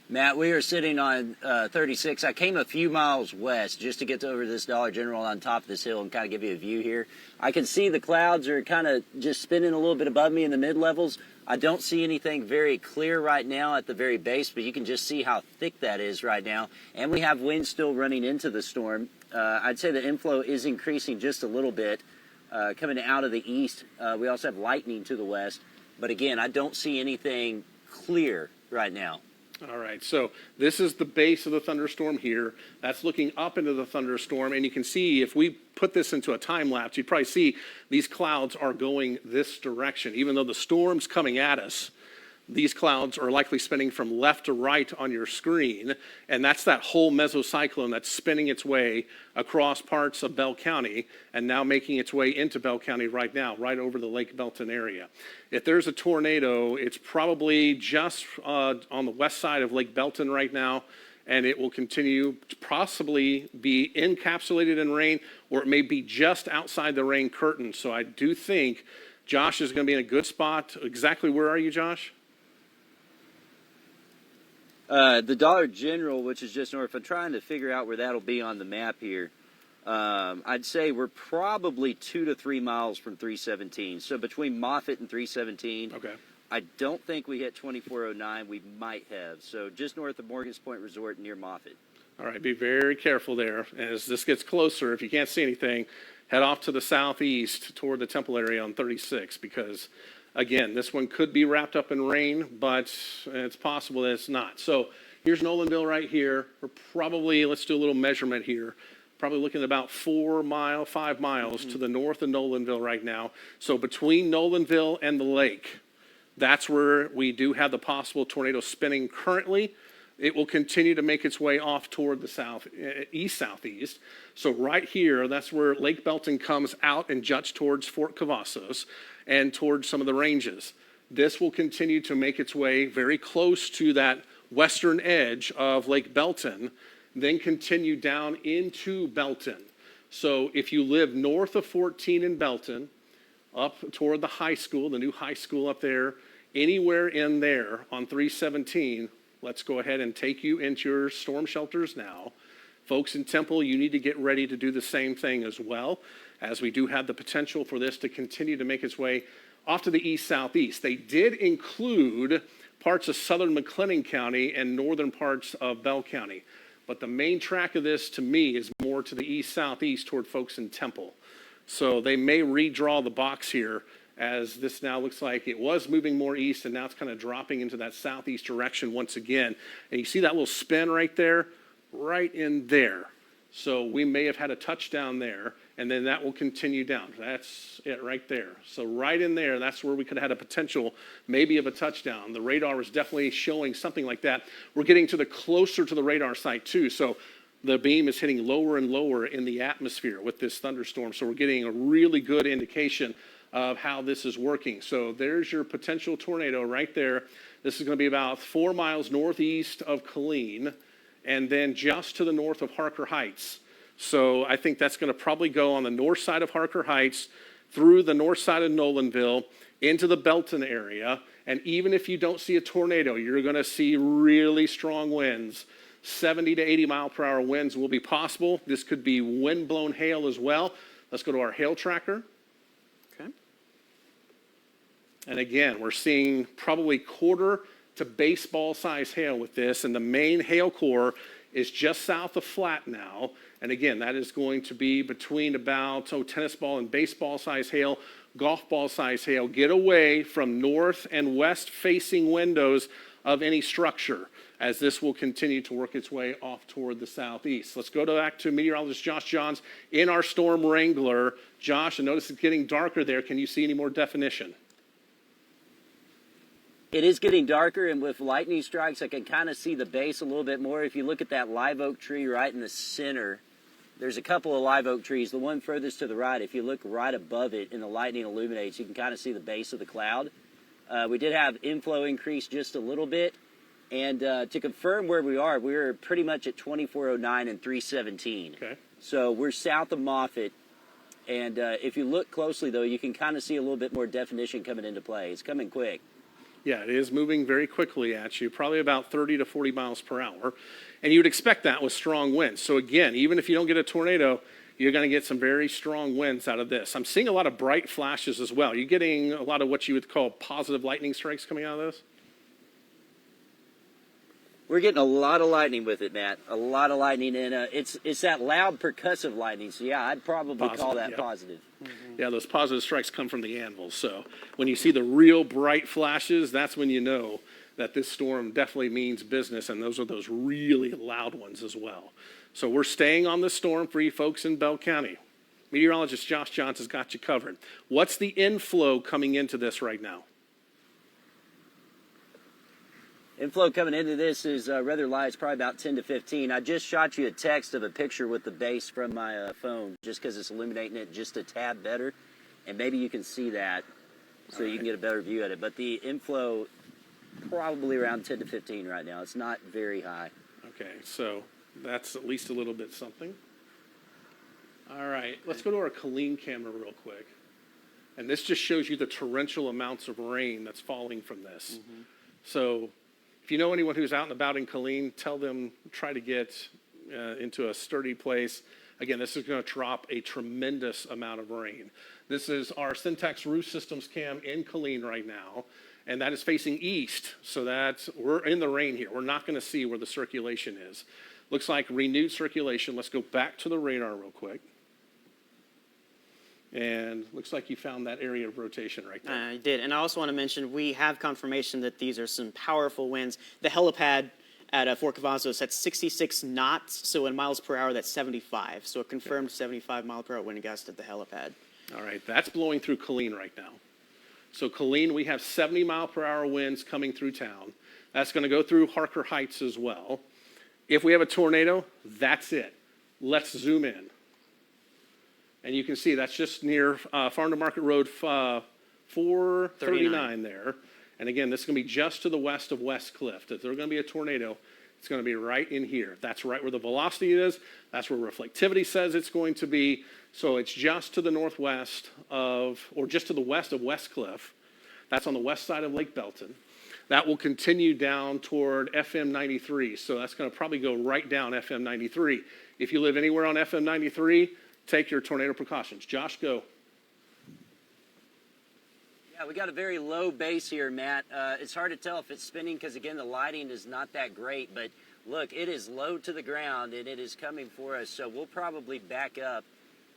[SPEAKER 3] Matt, we are sitting on 36. I came a few miles west just to get over this Dollar General on top of this hill and kind of give you a view here. I can see the clouds are kind of just spinning a little bit above me in the mid-levels. I don't see anything very clear right now at the very base, but you can just see how thick that is right now. And we have wind still running into the storm. I'd say the inflow is increasing just a little bit coming out of the east. We also have lightning to the west. But again, I don't see anything clear right now.
[SPEAKER 1] All right, so this is the base of the thunderstorm here. That's looking up into the thunderstorm, and you can see if we put this into a time lapse, you'd probably see these clouds are going this direction. Even though the storm's coming at us, these clouds are likely spinning from left to right on your screen, and that's that whole mesocyclone that's spinning its way across parts of Bell County and now making its way into Bell County right now, right over the Lake Belton area. If there's a tornado, it's probably just on the west side of Lake Belton right now, and it will continue to possibly be encapsulated in rain, or it may be just outside the rain curtain. So I do think Josh is going to be in a good spot. Exactly where are you, Josh?
[SPEAKER 3] The Dollar General, which is just north, I'm trying to figure out where that'll be on the map here. I'd say we're probably 2 to 3 miles from 317. So between Moffett and 317.
[SPEAKER 1] Okay.
[SPEAKER 3] I don't think we hit 2409. We might have. So just north of Morgan's Point Resort near Moffett.
[SPEAKER 1] All right, be very careful there. As this gets closer, if you can't see anything, head off to the southeast toward the Temple area on 36 because, again, this one could be wrapped up in rain, but it's possible that it's not. So here's Nolanville right here. We're probably, let's do a little measurement here, probably looking at about 5 miles to the north of Nolanville right now. So between Nolanville and the lake, that's where we do have the possible tornado spinning currently. It will continue to make its way off toward the east-southeast. So right here, that's where Lake Belton comes out and juts towards Fort Cavazos and towards some of the ranges. This will continue to make its way very close to that western edge of Lake Belton, then continue down into Belton. So if you live north of 14 in Belton, up toward the high school, the new high school up there, anywhere in there on 317, let's go ahead and take you into your storm shelters now. Folks in Temple, you need to get ready to do the same thing as well, as we do have the potential for this to continue to make its way off to the east-southeast. They did include parts of southern McLennan County and northern parts of Bell County. But the main track of this, to me, is more to the east-southeast toward folks in Temple. So they may redraw the box here as this now looks like it was moving more east and now it's kind of dropping into that southeast direction once again. And you see that little spin right there, right in there. So we may have had a touchdown there and then that will continue down. That's it right there. So right in there, that's where we could have had a potential maybe of a touchdown. The radar was definitely showing something like that. We're getting to the closer to the radar site too. So the beam is hitting lower and lower in the atmosphere with this thunderstorm. So we're getting a really good indication of how this is working. So there's your potential tornado right there. This is going to be about 4 miles northeast of Killeen and then just to the north of Harker Heights. So I think that's going to probably go on the north side of Harker Heights, through the north side of Nolanville, into the Belton area. And even if you don't see a tornado, you're going to see really strong winds. 70 to 80 mile per hour winds will be possible. This could be wind-blown hail as well. Let's go to our hail tracker.
[SPEAKER 2] Okay.
[SPEAKER 1] And again, we're seeing probably quarter to baseball size hail with this. And the main hail core is just south of Flat now. And again, that is going to be between about tennis ball and baseball size hail, golf ball size hail. Get away from north and west facing windows of any structure, as this will continue to work its way off toward the southeast. Let's go back to meteorologist Josh Johns in our Storm Wrangler. Josh, I notice it's getting darker there. Can you see any more definition?
[SPEAKER 3] It is getting darker, and with lightning strikes, I can kind of see the base a little bit more. If you look at that live oak tree right in the center, there's a couple of live oak trees. The one furthest to the right, if you look right above it and the lightning illuminates, you can kind of see the base of the cloud. We did have inflow increase just a little bit. And to confirm where we are, we're pretty much at 2409 and 317.
[SPEAKER 1] Okay.
[SPEAKER 3] So we're south of Moffett. And if you look closely, though, you can kind of see a little bit more definition coming into play. It's coming quick.
[SPEAKER 1] Yeah, it is moving very quickly at you, probably about 30 to 40 miles per hour. And you would expect that with strong winds. So again, even if you don't get a tornado, you're going to get some very strong winds out of this. I'm seeing a lot of bright flashes as well. You're getting a lot of what you would call positive lightning strikes coming out of this?
[SPEAKER 3] We're getting a lot of lightning with it, Matt. A lot of lightning, and it's that loud percussive lightning. So yeah, I'd probably call that positive.
[SPEAKER 1] Mm-hmm. Yeah, those positive strikes come from the anvils. So when you see the real bright flashes, that's when you know that this storm definitely means business, and those are those really loud ones as well. So we're staying on the storm for you folks in Bell County. Meteorologist Josh Johns has got you covered. What's the inflow coming into this right now?
[SPEAKER 3] Inflow coming into this is rather light. It's probably about 10 to 15. I just shot you a text of a picture with the base from my phone just because it's illuminating it just a tad better. And maybe you can see that so you can get a better view at it. But the inflow probably around 10 to 15 right now. It's not very high.
[SPEAKER 1] Okay, so that's at least a little bit something. All right, let's go to our Killeen camera real quick. And this just shows you the torrential amounts of rain that's falling from this. Mm-hmm. So If you know anyone who's out and about in Killeen, tell them try to get into a sturdy place. Again, this is going to drop a tremendous amount of rain. This is our Syntax Roof Systems cam in Killeen right now, and that is facing east, so we're in the rain here. We're not going to see where the circulation is. Looks like renewed circulation. Let's go back to the radar real quick. And looks like you found that area of rotation right there.
[SPEAKER 2] I did, and I also want to mention we have confirmation that these are some powerful winds. The helipad at Fort Cavazos is at 66 knots, so in miles per hour, that's 75. So a confirmed 75 mile per hour wind gust at the helipad.
[SPEAKER 1] All right, that's blowing through Killeen right now. So Killeen, we have 70 mile per hour winds coming through town. That's going to go through Harker Heights as well. If we have a tornado, that's it. Let's zoom in. And you can see that's just near Farm to Market Road 439 there. And again, this is going to be just to the west of West Cliff. If there's going to be a tornado, it's going to be right in here. That's right where the velocity is. That's where reflectivity says it's going to be. So it's just to the northwest of, or just to the west of West Cliff. That's on the west side of Lake Belton. That will continue down toward FM 93. So that's going to probably go right down FM 93. If you live anywhere on FM 93, take your tornado precautions. Josh, go.
[SPEAKER 3] Yeah, we got a very low base here, Matt. It's hard to tell if it's spinning because, again, the lighting is not that great. But, look, it is low to the ground, and it is coming for us. So we'll probably back up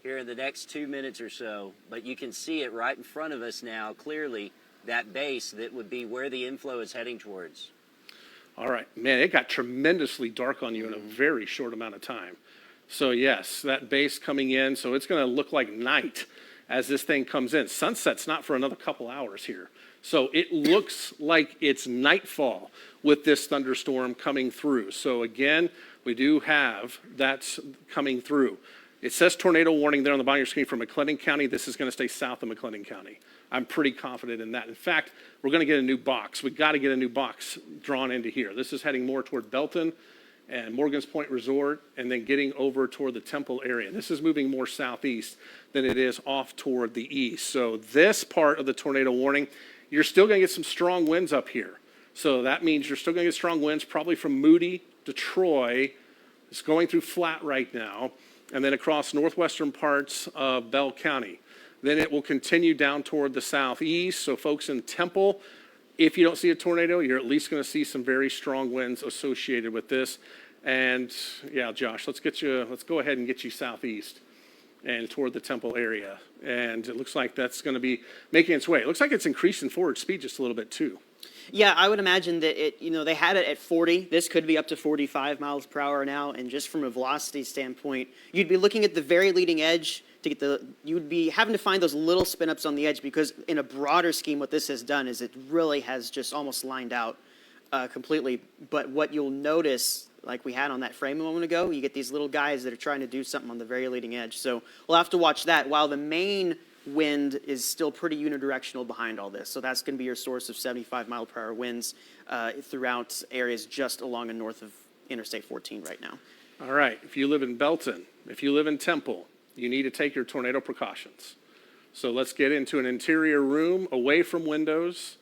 [SPEAKER 3] here in the next 2 minutes or so. But you can see it right in front of us now, clearly, that base that would be where the inflow is heading towards.
[SPEAKER 1] All right. Man, it got tremendously dark on you in a very short amount of time. So, yes, that base coming in. So it's going to look like night as this thing comes in. Sunset's not for another couple hours here. So it looks like it's nightfall with this thunderstorm coming through. So, again, we do have that's coming through. It says tornado warning there on the bottom of your screen for McLennan County. This is going to stay south of McLennan County. I'm pretty confident in that. In fact, we're going to get a new box. We've got to get a new box drawn into here. This is heading more toward Belton and Morgan's Point Resort, and then getting over toward the Temple area. This is moving more southeast than it is off toward the east. So this part of the tornado warning, you're still going to get some strong winds up here. So that means you're still going to get strong winds, probably from Moody to Troy. It's going through Flat right now, and then across northwestern parts of Bell County. Then it will continue down toward the southeast. So folks in Temple, if you don't see a tornado, you're at least going to see some very strong winds associated with this. And yeah, Josh, let's go ahead and get you southeast and toward the Temple area. And it looks like that's going to be making its way. It looks like it's increasing forward speed just a little bit too.
[SPEAKER 2] Yeah, I would imagine that they had it at 40. This could be up to 45 miles per hour now. And just from a velocity standpoint, you'd be looking at the very leading edge to get you'd be having to find those little spin ups on the edge, because in a broader scheme, what this has done is it really has just almost lined out completely. But what you'll notice, like we had on that frame a moment ago, you get these little guys that are trying to do something on the very leading edge. So we'll have to watch that, while the main wind is still pretty unidirectional behind all this. So that's going to be your source of 75 mile per hour winds throughout areas just along and north of Interstate 14 right now.
[SPEAKER 1] All right. If you live in Belton, if you live in Temple, you need to take your tornado precautions. So let's get into an interior room away from windows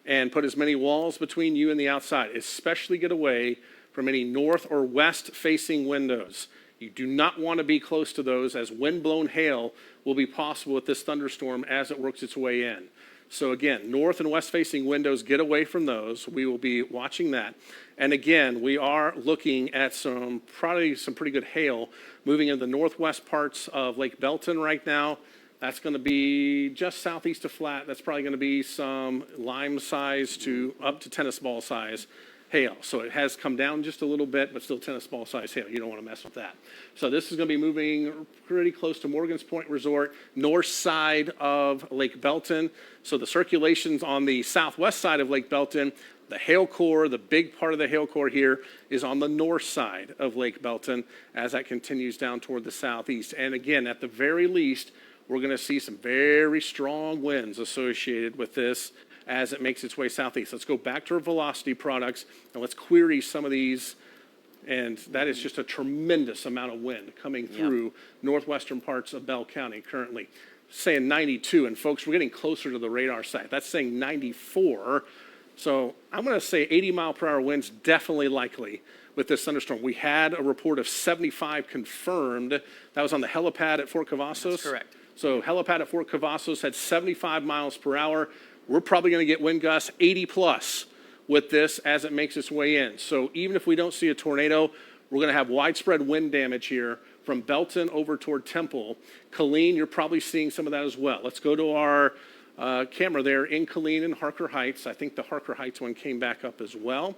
[SPEAKER 1] and put as many walls between you and the outside. Especially get away from any north or west facing windows. You do not want to be close to those, as wind-blown hail will be possible with this thunderstorm as it works its way in. So again, north and west facing windows, get away from those. We will be watching that. And again, we are looking at probably some pretty good hail moving in the northwest parts of Lake Belton right now. That's going to be just southeast of Flat. That's probably going to be some lime size to up to tennis ball size hail. So it has come down just a little bit, but still tennis ball size hail. You don't want to mess with that. So this is going to be moving pretty close to Morgan's Point Resort, north side of Lake Belton. So the circulation's on the southwest side of Lake Belton. The hail core, the big part of the hail core here, is on the north side of Lake Belton as that continues down toward the southeast. And again, at the very least, we're going to see some very strong winds associated with this as it makes its way southeast. Let's go back to our velocity products and let's query some of these. And that is just a tremendous amount of wind coming through northwestern parts of Bell County currently. Saying 92, and folks, we're getting closer to the radar site. That's saying 94. So I'm going to say 80-mile-per-hour winds definitely likely with this thunderstorm. We had a report of 75 confirmed. That was on the helipad at Fort Cavazos.
[SPEAKER 2] That's correct.
[SPEAKER 1] So helipad at Fort Cavazos had 75 miles per hour. We're probably going to get wind gusts 80 plus with this as it makes its way in. So even if we don't see a tornado, we're going to have widespread wind damage here from Belton over toward Temple. Killeen, you're probably seeing some of that as well. Let's go to our camera there in Killeen and Harker Heights. I think the Harker Heights one came back up as well.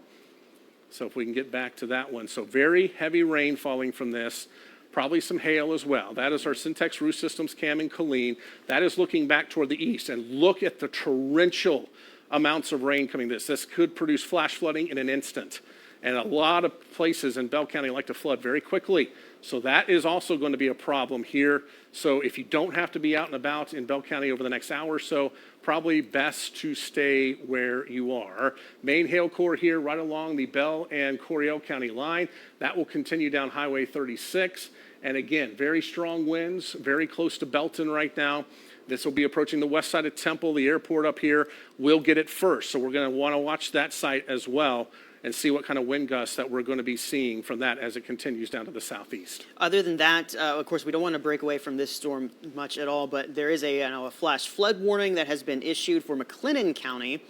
[SPEAKER 1] So if we can get back to that one. So very heavy rain falling from this. Probably some hail as well. That is our Syntex Roof Systems cam in Killeen. That is looking back toward the east. And look at the torrential amounts of rain coming this. This could produce flash flooding in an instant. And a lot of places in Bell County like to flood very quickly. So that is also going to be a problem here. So if you don't have to be out and about in Bell County over the next hour or so, probably best to stay where you are. Main hail core here right along the Bell and Coryell County line. That will continue down Highway 36. And again, very strong winds, very close to Belton right now. This will be approaching the west side of Temple. The airport up here will get it first. So we're going to want to watch that site as well and see what kind of wind gusts that we're going to be seeing from that as it continues down to the southeast.
[SPEAKER 2] Other than that, of course, we don't want to break away from this storm much at all, but there is a flash flood warning that has been issued for McLennan County.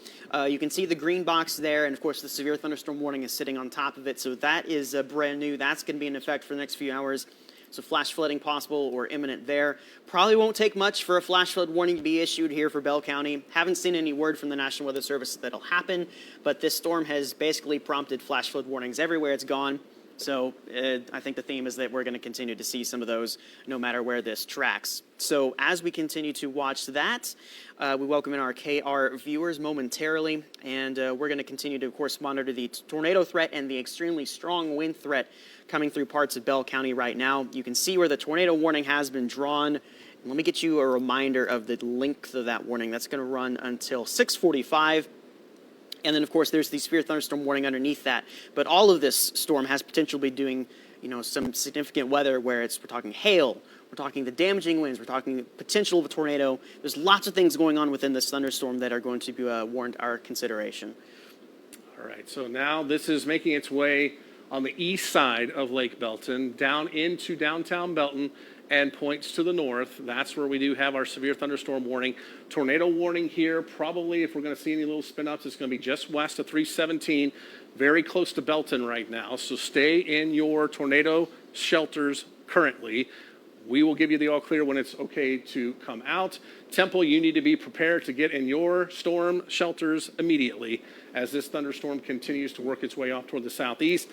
[SPEAKER 2] You can see the green box there, and of course, the severe thunderstorm warning is sitting on top of it. So that is brand new. That's going to be in effect for the next few hours. So flash flooding possible or imminent there. Probably won't take much for a flash flood warning to be issued here for Bell County. Haven't seen any word from the National Weather Service that it'll happen, but this storm has basically prompted flash flood warnings everywhere it's gone. So I think the theme is that we're going to continue to see some of those no matter where this tracks. So as we continue to watch that, we welcome in our KR viewers momentarily, and we're going to continue to, of course, monitor the tornado threat and the extremely strong wind threat coming through parts of Bell County right now. You can see where the tornado warning has been drawn. Let me get you a reminder of the length of that warning. That's going to run until 6:45. And then, of course, there's the severe thunderstorm warning underneath that. But all of this storm has potential to be doing, some significant weather where we're talking hail, we're talking the damaging winds, we're talking potential of a tornado. There's lots of things going on within this thunderstorm that are going to be warrant our consideration.
[SPEAKER 1] All right, so now this is making its way on the east side of Lake Belton, down into downtown Belton, and points to the north. That's where we do have our severe thunderstorm warning. Tornado warning here, probably if we're going to see any little spin-ups, it's going to be just west of 317, very close to Belton right now. So stay in your tornado shelters currently. We will give you the all clear when it's okay to come out. Temple, you need to be prepared to get in your storm shelters immediately as this thunderstorm continues to work its way off toward the southeast.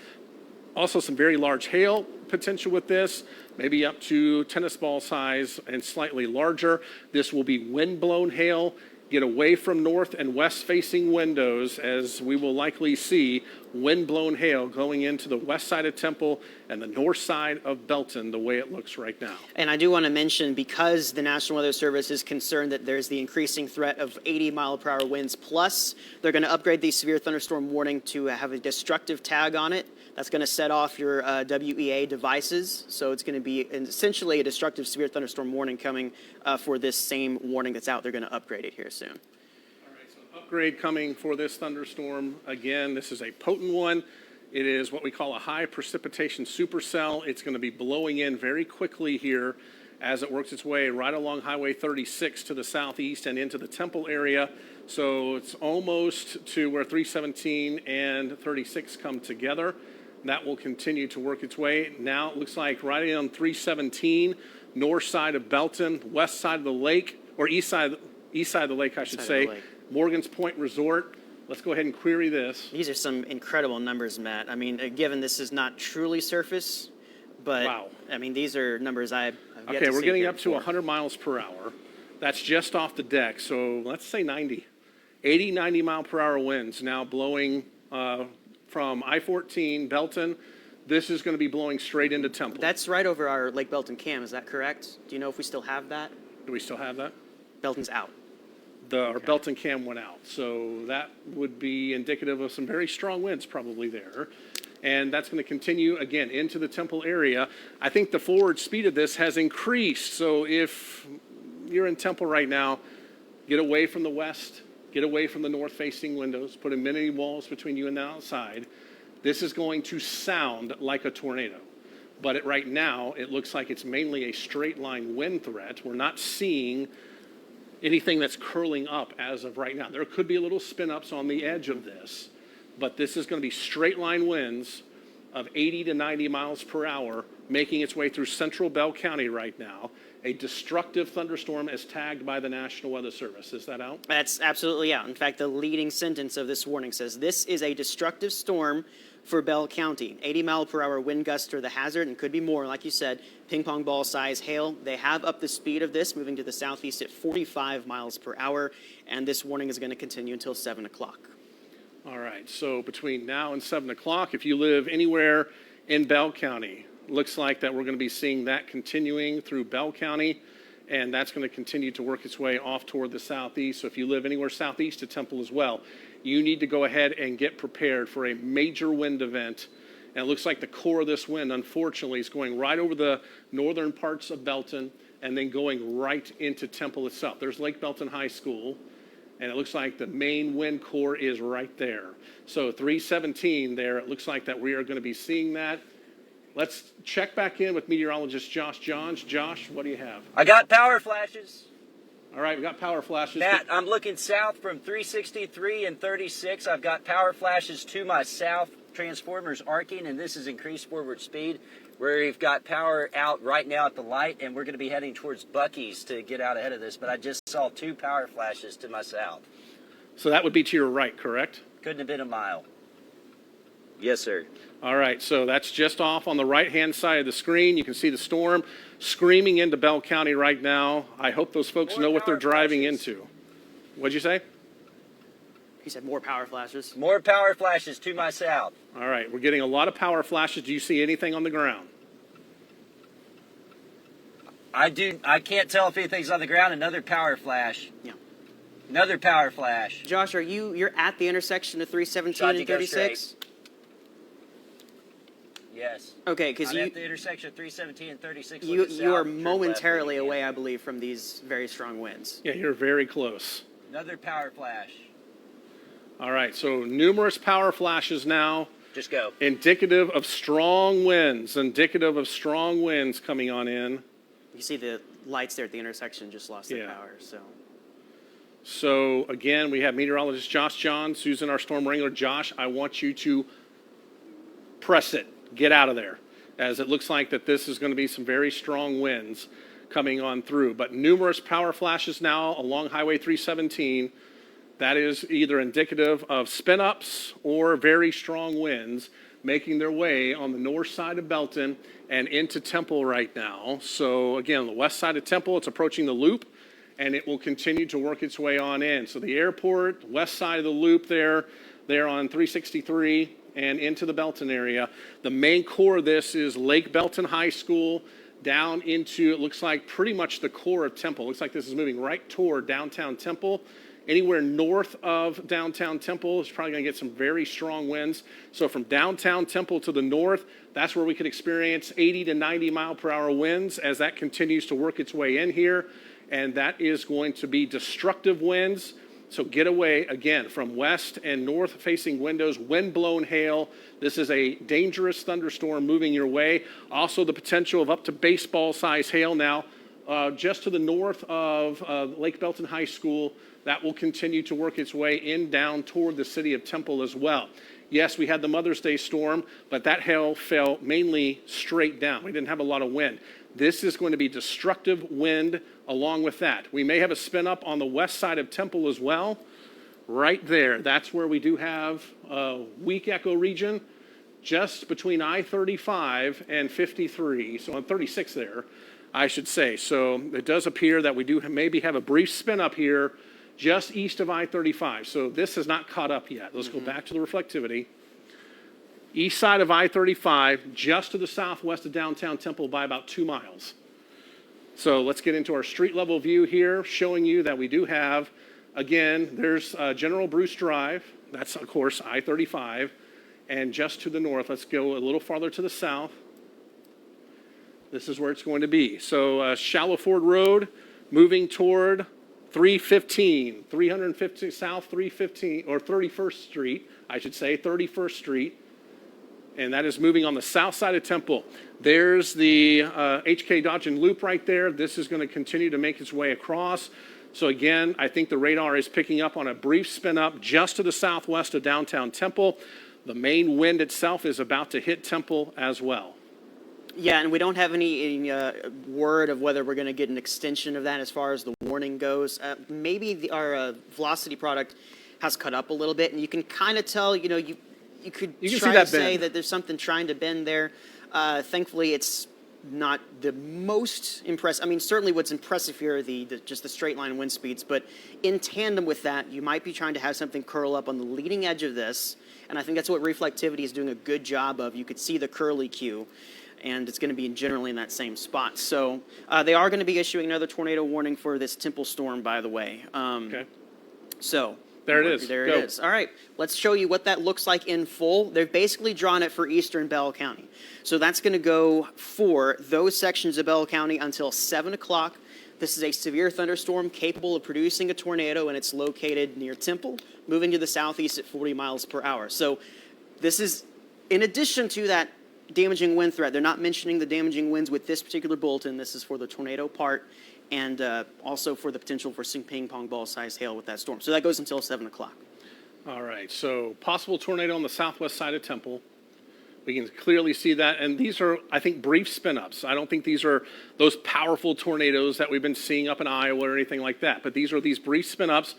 [SPEAKER 1] Also some very large hail potential with this, maybe up to tennis ball size and slightly larger. This will be wind-blown hail. Get away from north and west facing windows as we will likely see wind-blown hail going into the west side of Temple and the north side of Belton the way it looks right now.
[SPEAKER 2] And I do want to mention, because the National Weather Service is concerned that there's the increasing threat of 80-mile-per-hour winds, plus they're going to upgrade the severe thunderstorm warning to have a destructive tag on it. That's going to set off your WEA devices. So it's going to be essentially a destructive severe thunderstorm warning coming for this same warning that's out. They're going to upgrade it here soon.
[SPEAKER 1] All right, so an upgrade coming for this thunderstorm. Again, this is a potent one. It is what we call a high precipitation supercell. It's going to be blowing in very quickly here as it works its way right along Highway 36 to the southeast and into the Temple area. So it's almost to where 317 and 36 come together. That will continue to work its way. Now it looks like right on 317, north side of Belton, west side of the lake, or east side of the lake, I should say. Morgan's Point Resort. Let's go ahead and query this.
[SPEAKER 2] These are some incredible numbers, Matt. I mean, given this is not truly surface, but wow. I mean, these are numbers I've yet to see.
[SPEAKER 1] Okay, we're getting up to
[SPEAKER 2] before.
[SPEAKER 1] 100 miles per hour. That's just off the deck. So let's say 80, 90 mile per hour winds now blowing from I-14, Belton. This is going to be blowing straight into Temple.
[SPEAKER 2] That's right over our Lake Belton cam, is that correct? Do you know if we still have that?
[SPEAKER 1] Do we still have that?
[SPEAKER 2] Belton's out.
[SPEAKER 1] Our Belton cam went out. So that would be indicative of some very strong winds probably there. And that's going to continue, again, into the Temple area. I think the forward speed of this has increased. So if you're in Temple right now, get away from the west get away from the north-facing windows, put amenity walls between you and the outside. This is going to sound like a tornado. But right now, it looks like it's mainly a straight line wind threat. We're not seeing anything that's curling up as of right now. There could be a little spin ups on the edge of this, but this is going to be straight line winds of 80 to 90 miles per hour making its way through central Bell County right now. A destructive thunderstorm as tagged by the National Weather Service. Is that out?
[SPEAKER 2] That's absolutely out. In fact, the leading sentence of this warning says, this is a destructive storm for Bell County. 80-mile-per-hour wind gusts are the hazard and could be more. Like you said, ping pong ball size hail. They have upped the speed of this, moving to the southeast at 45 miles per hour, and this warning is going to continue until 7 o'clock.
[SPEAKER 1] All right, so between now and 7 o'clock, if you live anywhere in Bell County, looks like that we're going to be seeing that continuing through Bell County, and that's going to continue to work its way off toward the southeast. So if you live anywhere southeast of Temple as well, you need to go ahead and get prepared for a major wind event. And it looks like the core of this wind, unfortunately, is going right over the northern parts of Belton and then going right into Temple itself. There's Lake Belton High School, and it looks like the main wind core is right there. So 317 there, it looks like that we are going to be seeing that. Let's check back in with meteorologist Josh Johns. Josh, what do you have?
[SPEAKER 3] I got power flashes.
[SPEAKER 1] All right, we got power flashes.
[SPEAKER 3] Matt, I'm looking south from 363 and 36. I've got power flashes to my south, transformers arcing, and this is increased forward speed. We've got power out right now at the light, and we're going to be heading towards Buc-ee's to get out ahead of this. But I just saw 2 power flashes to my south.
[SPEAKER 1] So that would be to your right, correct?
[SPEAKER 3] Couldn't have been a mile. Yes, sir.
[SPEAKER 1] All right, so that's just off on the right-hand side of the screen. You can see the storm screaming into Bell County right now. I hope those folks know what they're driving into. What'd you say?
[SPEAKER 2] He said more power flashes.
[SPEAKER 3] More power flashes to my south.
[SPEAKER 1] All right, we're getting a lot of power flashes. Do you see anything on the ground?
[SPEAKER 3] I can't tell if anything's on the ground. Another power flash.
[SPEAKER 2] Yeah.
[SPEAKER 3] Another power flash.
[SPEAKER 2] Josh, you're at the intersection of 317
[SPEAKER 3] Shot, you
[SPEAKER 2] and
[SPEAKER 3] go
[SPEAKER 2] 36?
[SPEAKER 3] straight. Yes.
[SPEAKER 2] Okay, because
[SPEAKER 3] I'm at the intersection of 317 and 36.
[SPEAKER 2] you
[SPEAKER 3] south,
[SPEAKER 2] are
[SPEAKER 3] turn
[SPEAKER 2] momentarily
[SPEAKER 3] left when you
[SPEAKER 2] away,
[SPEAKER 3] can.
[SPEAKER 2] I believe, from these very strong winds.
[SPEAKER 1] Yeah, you're very close.
[SPEAKER 3] Another power flash.
[SPEAKER 1] All right, so numerous power flashes now.
[SPEAKER 3] Just go.
[SPEAKER 1] Indicative of strong winds coming on in.
[SPEAKER 2] You see the lights there at the intersection just lost their
[SPEAKER 1] Yeah.
[SPEAKER 2] power, so.
[SPEAKER 1] So again, we have meteorologist Josh Johns, who's in our storm wrangler. Josh, I want you to press it. Get out of there, as it looks like that this is going to be some very strong winds coming on through. But numerous power flashes now along Highway 317. That is either indicative of spin-ups or very strong winds making their way on the north side of Belton and into Temple right now. So again, on the west side of Temple, it's approaching the loop, and it will continue to work its way on in. So the airport, west side of the loop there on 363 and into the Belton area. The main core of this is Lake Belton High School down into, it looks like pretty much the core of Temple. Looks like this is moving right toward downtown Temple. Anywhere north of downtown Temple is probably going to get some very strong winds. So from downtown Temple to the north, that's where we could experience 80 to 90 mile per hour winds as that continues to work its way in here. And that is going to be destructive winds. So get away, again, from west and north facing windows, wind-blown hail. This is a dangerous thunderstorm moving your way. Also the potential of up to baseball-size hail now just to the north of Lake Belton High School. That will continue to work its way in down toward the city of Temple as well. Yes, we had the Mother's Day storm, but that hail fell mainly straight down. We didn't have a lot of wind. This is going to be destructive wind along with that. We may have a spin up on the west side of Temple as well. Right there, that's where we do have a weak echo region just between I-35 and 53, so on 36 there, I should say. So it does appear that we do maybe have a brief spin up here just east of I-35. So this has not caught up yet. Let's go back to the reflectivity. East side of I-35, just to the southwest of downtown Temple by about 2 miles. So let's get into our street level view here, showing you that we do have, again, there's General Bruce Drive. That's, of course, I-35. And just to the north, let's go a little farther to the south. This is where it's going to be. So Shallow Ford Road, moving toward 315 South 315, or 31st Street, I should say, 31st Street. And that is moving on the south side of Temple. There's the HK Dodge and Loop right there. This is going to continue to make its way across. So again, I think the radar is picking up on a brief spin up just to the southwest of downtown Temple. The main wind itself is about to hit Temple as well.
[SPEAKER 2] Yeah, and we don't have any word of whether we're going to get an extension of that as far as the warning goes. Maybe our velocity product has cut up a little bit, and you can kind of tell, you could try to say that there's something trying to bend there. Thankfully, it's not the most impressive. I mean, certainly what's impressive here are just the straight line wind speeds, but in tandem with that, you might be trying to have something curl up on the leading edge of this, and I think that's what reflectivity is doing a good job of. You could see the curly Q, and it's going to be generally in that same spot. So they are going to be issuing another tornado warning for this Temple storm, by the way.
[SPEAKER 1] Okay.
[SPEAKER 2] So
[SPEAKER 1] there it is.
[SPEAKER 2] There
[SPEAKER 1] Go.
[SPEAKER 2] it is. All right, let's show you what that looks like in full. They've basically drawn it for eastern Bell County. So that's going to go for those sections of Bell County until 7 o'clock. This is a severe thunderstorm capable of producing a tornado, and it's located near Temple, moving to the southeast at 40 miles per hour. So this is, in addition to that damaging wind threat, they're not mentioning the damaging winds with this particular bulletin. This is for the tornado part, and also for the potential for some ping pong ball sized hail with that storm. So that goes until 7 o'clock.
[SPEAKER 1] All right, so possible tornado on the southwest side of Temple. We can clearly see that, and these are, I think, brief spin-ups. I don't think these are those powerful tornadoes that we've been seeing up in Iowa or anything like that, but these are these brief spin-ups.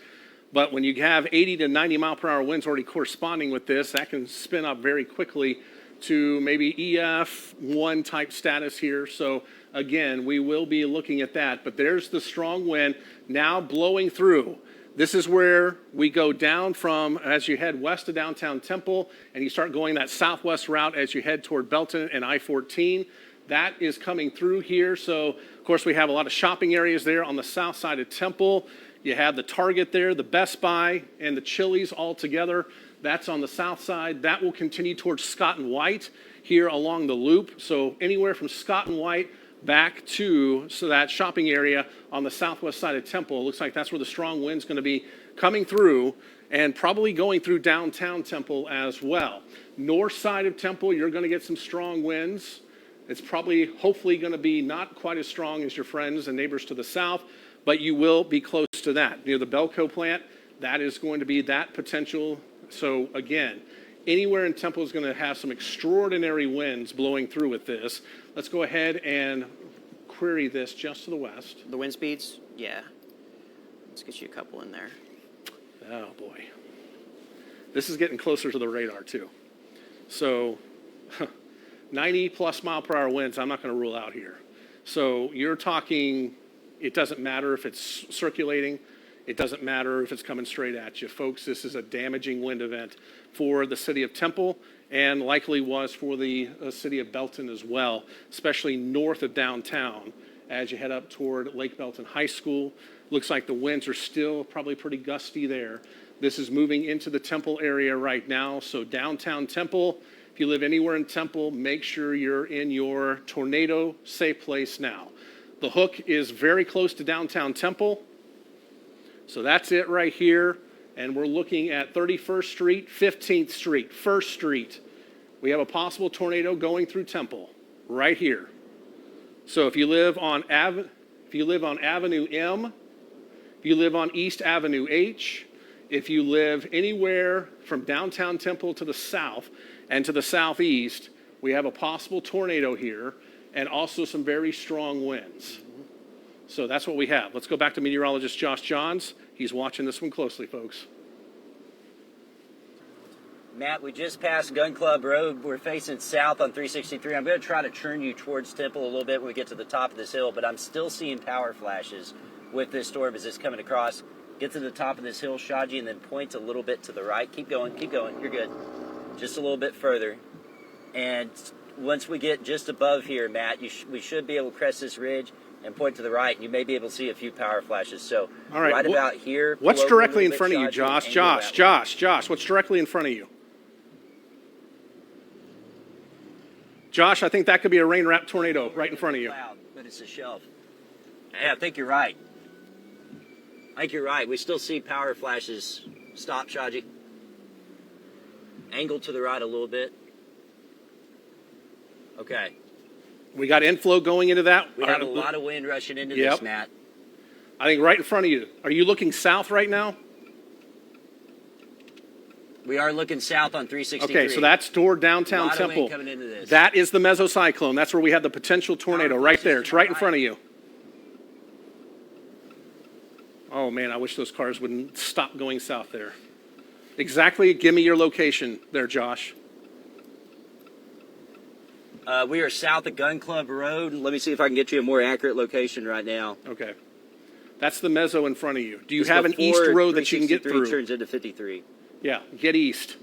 [SPEAKER 1] But when you have 80 to 90 mile per hour winds already corresponding with this, that can spin up very quickly to maybe EF1 type status here. So again, we will be looking at that, but there's the strong wind now blowing through. This is where we go down from as you head west of downtown Temple, and you start going that southwest route as you head toward Belton and I-14. That is coming through here. So, of course, we have a lot of shopping areas there on the south side of Temple. You have the Target there, the Best Buy, and the Chili's all together. That's on the south side. That will continue towards Scott and White here along the loop. So anywhere from Scott and White back to that shopping area on the southwest side of Temple. It looks like that's where the strong wind's going to be coming through, and probably going through downtown Temple as well. North side of Temple, you're going to get some strong winds. It's probably, hopefully, going to be not quite as strong as your friends and neighbors to the south, but you will be close to that. Near the Belco plant, that is going to be that potential. So again, anywhere in Temple is going to have some extraordinary winds blowing through with this. Let's go ahead and query this just to the west.
[SPEAKER 2] The wind speeds? Yeah. Let's get you a couple in there.
[SPEAKER 1] Oh, boy. This is getting closer to the radar, too. So 90-plus mile per hour winds, I'm not going to rule out here. So you're talking, it doesn't matter if it's circulating. It doesn't matter if it's coming straight at you. Folks, this is a damaging wind event for the city of Temple, and likely was for the city of Belton as well, especially north of downtown as you head up toward Lake Belton High School. Looks like the winds are still probably pretty gusty there. This is moving into the Temple area right now. So downtown Temple, if you live anywhere in Temple, make sure you're in your tornado safe place now. The Hook is very close to downtown Temple. So that's it right here. And we're looking at 31st Street, 15th Street, 1st Street. We have a possible tornado going through Temple right here. So if you live on Avenue M, if you live on East Avenue H, if you live anywhere from downtown Temple to the south and to the southeast, we have a possible tornado here and also some very strong winds. So that's what we have. Let's go back to meteorologist Josh Johns. He's watching this one closely, folks.
[SPEAKER 3] Matt, we just passed Gun Club Road. We're facing south on 363. I'm going to try to turn you towards Temple a little bit when we get to the top of this hill, but I'm still seeing power flashes with this storm as it's coming across. Get to the top of this hill, Shaji, and then point a little bit to the right. Keep going, keep going. You're good. Just a little bit further. And once we get just above here, Matt, we should be able to crest this ridge and point to the right, and you may be able to see a few power flashes. So
[SPEAKER 1] all right,
[SPEAKER 3] about here.
[SPEAKER 1] What's directly in front of you, Josh? Josh, what's directly in front of you? Josh, I think that could be a rain-wrapped tornado right in front of you.
[SPEAKER 3] Cloud, but it's a shelf. Yeah, I think you're right. I think you're right. We still see power flashes. Stop, Shaji. Angle to the right a little bit. Okay.
[SPEAKER 1] We got inflow going into that.
[SPEAKER 3] We have a lot of wind rushing into
[SPEAKER 1] Yep.
[SPEAKER 3] this, Matt.
[SPEAKER 1] I think right in front of you. Are you looking south right now?
[SPEAKER 3] We are looking south on 363.
[SPEAKER 1] Okay, so that's toward downtown
[SPEAKER 3] A lot of wind
[SPEAKER 1] Temple.
[SPEAKER 3] coming into this.
[SPEAKER 1] That is the mesocyclone. That's where we have the potential tornado
[SPEAKER 3] Power
[SPEAKER 1] right
[SPEAKER 3] flashes
[SPEAKER 1] there.
[SPEAKER 3] to
[SPEAKER 1] It's
[SPEAKER 3] my
[SPEAKER 1] right in
[SPEAKER 3] right.
[SPEAKER 1] front of you. Oh man, I wish those cars wouldn't stop going south there. Exactly, give me your location there, Josh.
[SPEAKER 3] We are south of Gun Club Road. Let me see if I can get you a more accurate location right now.
[SPEAKER 1] Okay. That's the meso in front of you. Do you
[SPEAKER 3] It's
[SPEAKER 1] have an east
[SPEAKER 3] before
[SPEAKER 1] road that you can get
[SPEAKER 3] 363
[SPEAKER 1] through?
[SPEAKER 3] turns into 53.
[SPEAKER 1] Yeah, get east.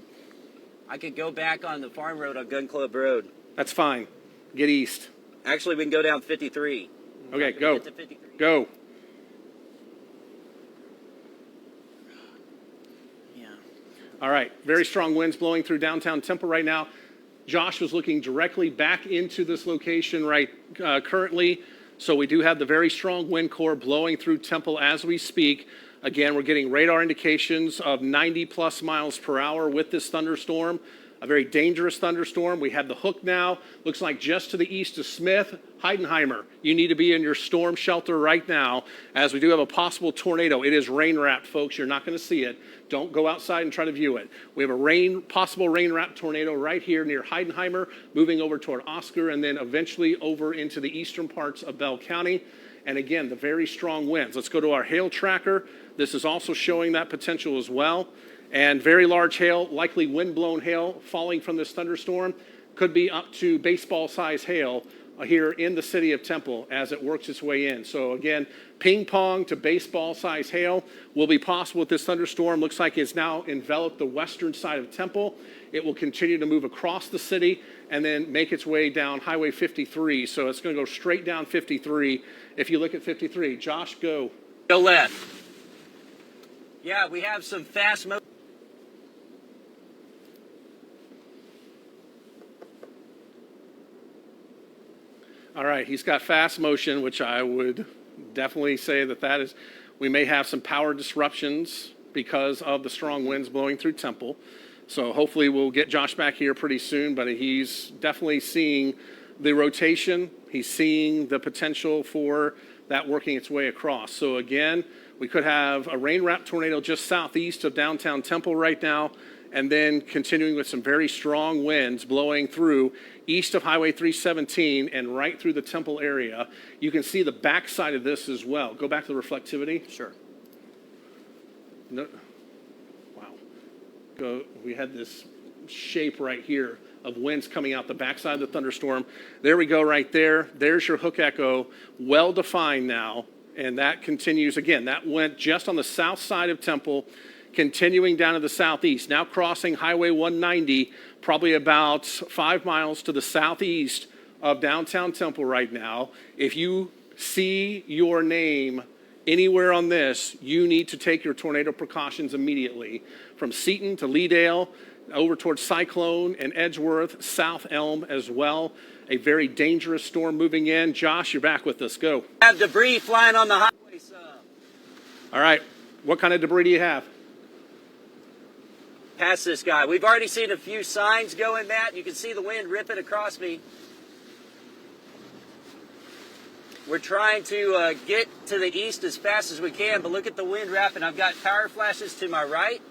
[SPEAKER 3] I could go back on the farm road on Gun Club Road.
[SPEAKER 1] That's fine. Get east.
[SPEAKER 3] Actually, we can go down 53.
[SPEAKER 1] Okay, go.
[SPEAKER 3] Get to 53.
[SPEAKER 1] Go.
[SPEAKER 2] Yeah.
[SPEAKER 1] All right, very strong winds blowing through downtown Temple right now. Josh was looking directly back into this location currently, so we do have the very strong wind core blowing through Temple as we speak. Again, we're getting radar indications of 90 plus miles per hour with this thunderstorm. A very dangerous thunderstorm. We have the hook now. Looks like just to the east of Smith. Heidenheimer, you need to be in your storm shelter right now, as we do have a possible tornado. It is rain-wrapped, folks. You're not going to see it. Don't go outside and try to view it. We have a possible rain-wrapped tornado right here near Heidenheimer, moving over toward Oscar, and then eventually over into the eastern parts of Bell County. And again, the very strong winds. Let's go to our hail tracker. This is also showing that potential as well. And very large hail, likely wind-blown hail falling from this thunderstorm. Could be up to baseball-size hail here in the city of Temple as it works its way in. So again, ping pong to baseball-size hail will be possible with this thunderstorm. Looks like it's now enveloped the western side of Temple. It will continue to move across the city and then make its way down Highway 53. So it's going to go straight down 53. If you look at 53, Josh, go.
[SPEAKER 3] Go left. Yeah, we have some fast motion.
[SPEAKER 1] All right, he's got fast motion, which I would definitely say that is, we may have some power disruptions because of the strong winds blowing through Temple. So hopefully we'll get Josh back here pretty soon, but he's definitely seeing the rotation. He's seeing the potential for that working its way across. So again, we could have a rain-wrapped tornado just southeast of downtown Temple right now, and then continuing with some very strong winds blowing through east of Highway 317 and right through the Temple area. You can see the backside of this as well. Go back to the reflectivity.
[SPEAKER 2] Sure.
[SPEAKER 1] No, wow. We had this shape right here of winds coming out the backside of the thunderstorm. There we go right there. There's your hook echo, well defined now. And that continues again. That went just on the south side of Temple, continuing down to the southeast, now crossing Highway 190, probably about 5 miles to the southeast of downtown Temple right now. If you see your name anywhere on this, you need to take your tornado precautions immediately. From Seaton to Leedale, over towards Cyclone and Edgeworth, South Elm as well. A very dangerous storm moving in. Josh, you're back with us. Go.
[SPEAKER 3] Have debris flying on the highway some.
[SPEAKER 1] All right. What kind of debris do you have?
[SPEAKER 3] Past this guy. We've already seen a few signs going, Matt. You can see the wind ripping across me. We're trying to get to the east as fast as we can, but look at the wind wrapping. I've got power flashes to my right,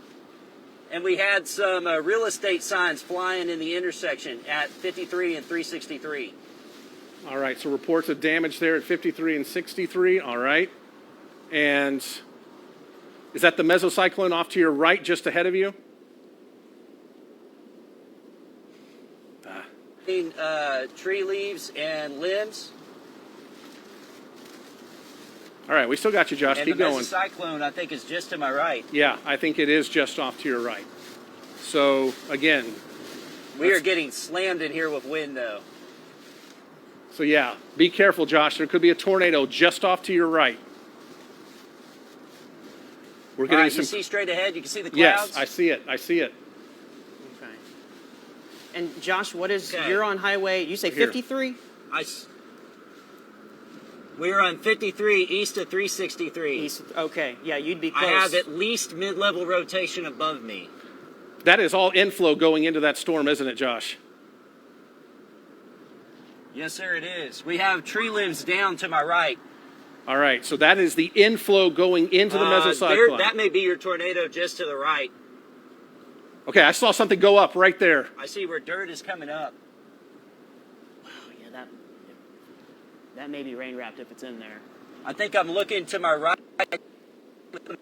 [SPEAKER 3] and we had some real estate signs flying in the intersection at 53 and 363.
[SPEAKER 1] All right, so reports of damage there at 53 and 63. All right. And is that the mesocyclone off to your right, just ahead of you?
[SPEAKER 3] Tree leaves and limbs.
[SPEAKER 1] All right, we still got you, Josh.
[SPEAKER 3] And
[SPEAKER 1] Keep
[SPEAKER 3] the
[SPEAKER 1] going.
[SPEAKER 3] mesocyclone, I think, is just to my right.
[SPEAKER 1] Yeah, I think it is just off to your right. So, again.
[SPEAKER 3] We are getting slammed in here with wind, though.
[SPEAKER 1] So, yeah, be careful, Josh. There could be a tornado just off to your right. We're
[SPEAKER 3] All
[SPEAKER 1] getting
[SPEAKER 3] right,
[SPEAKER 1] some.
[SPEAKER 3] you see straight ahead? You can see the clouds?
[SPEAKER 1] Yes, I see it. I see it.
[SPEAKER 2] Okay. And Josh, what is,
[SPEAKER 3] Okay.
[SPEAKER 2] you're on highway, you say
[SPEAKER 1] Here.
[SPEAKER 2] 53?
[SPEAKER 3] We're on 53 east of 363.
[SPEAKER 2] East, okay, yeah, you'd be close.
[SPEAKER 3] I have at least mid-level rotation above me.
[SPEAKER 1] That is all inflow going into that storm, isn't it, Josh?
[SPEAKER 3] Yes, sir, it is. We have tree limbs down to my right.
[SPEAKER 1] All right, so that is the inflow going into the mesocyclone.
[SPEAKER 3] That may be your tornado just to the right.
[SPEAKER 1] Okay, I saw something go up right there.
[SPEAKER 3] I see where dirt is coming up.
[SPEAKER 2] Oh, yeah, that may be rain wrapped if it's in there.
[SPEAKER 3] I think I'm looking to my right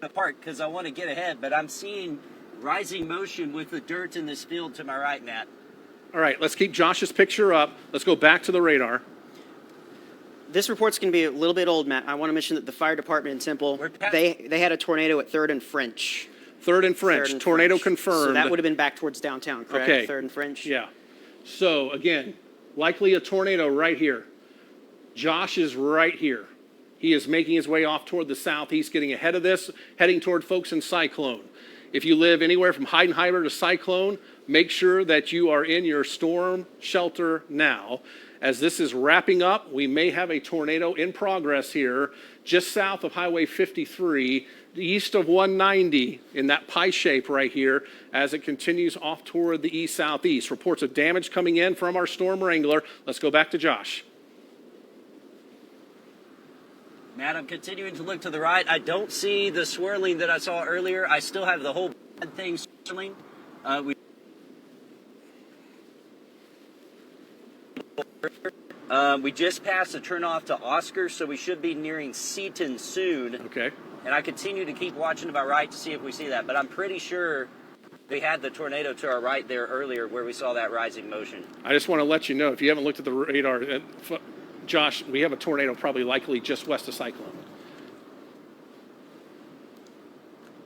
[SPEAKER 3] apart because I want to get ahead, but I'm seeing rising motion with the dirt in this field to my right, Matt.
[SPEAKER 1] All right, let's keep Josh's picture up. Let's go back to the radar.
[SPEAKER 2] This report's going to be a little bit old, Matt. I want to mention that the fire department in Temple, they had a tornado at 3rd and French.
[SPEAKER 1] 3rd and French,
[SPEAKER 2] 3rd and
[SPEAKER 1] tornado
[SPEAKER 2] French.
[SPEAKER 1] confirmed.
[SPEAKER 2] So that would have been back towards downtown, correct?
[SPEAKER 1] Okay.
[SPEAKER 2] 3rd and French?
[SPEAKER 1] Yeah. So, again, likely a tornado right here. Josh is right here. He is making his way off toward the southeast, getting ahead of this, heading toward folks in Cyclone. If you live anywhere from Heidenheimer to Cyclone, make sure that you are in your storm shelter now. As this is wrapping up, we may have a tornado in progress here just south of Highway 53, east of 190 in that pie shape right here as it continues off toward the east-southeast. Reports of damage coming in from our storm wrangler. Let's go back to Josh.
[SPEAKER 3] Matt, I'm continuing to look to the right. I don't see the swirling that I saw earlier. I still have the whole bad thing swirling. We just passed the turnoff to Oscar, so we should be nearing Seaton soon.
[SPEAKER 1] Okay.
[SPEAKER 3] And I continue to keep watching to my right to see if we see that. But I'm pretty sure they had the tornado to our right there earlier where we saw that rising motion.
[SPEAKER 1] I just want to let you know, if you haven't looked at the radar, Josh, we have a tornado probably likely just west of Cyclone.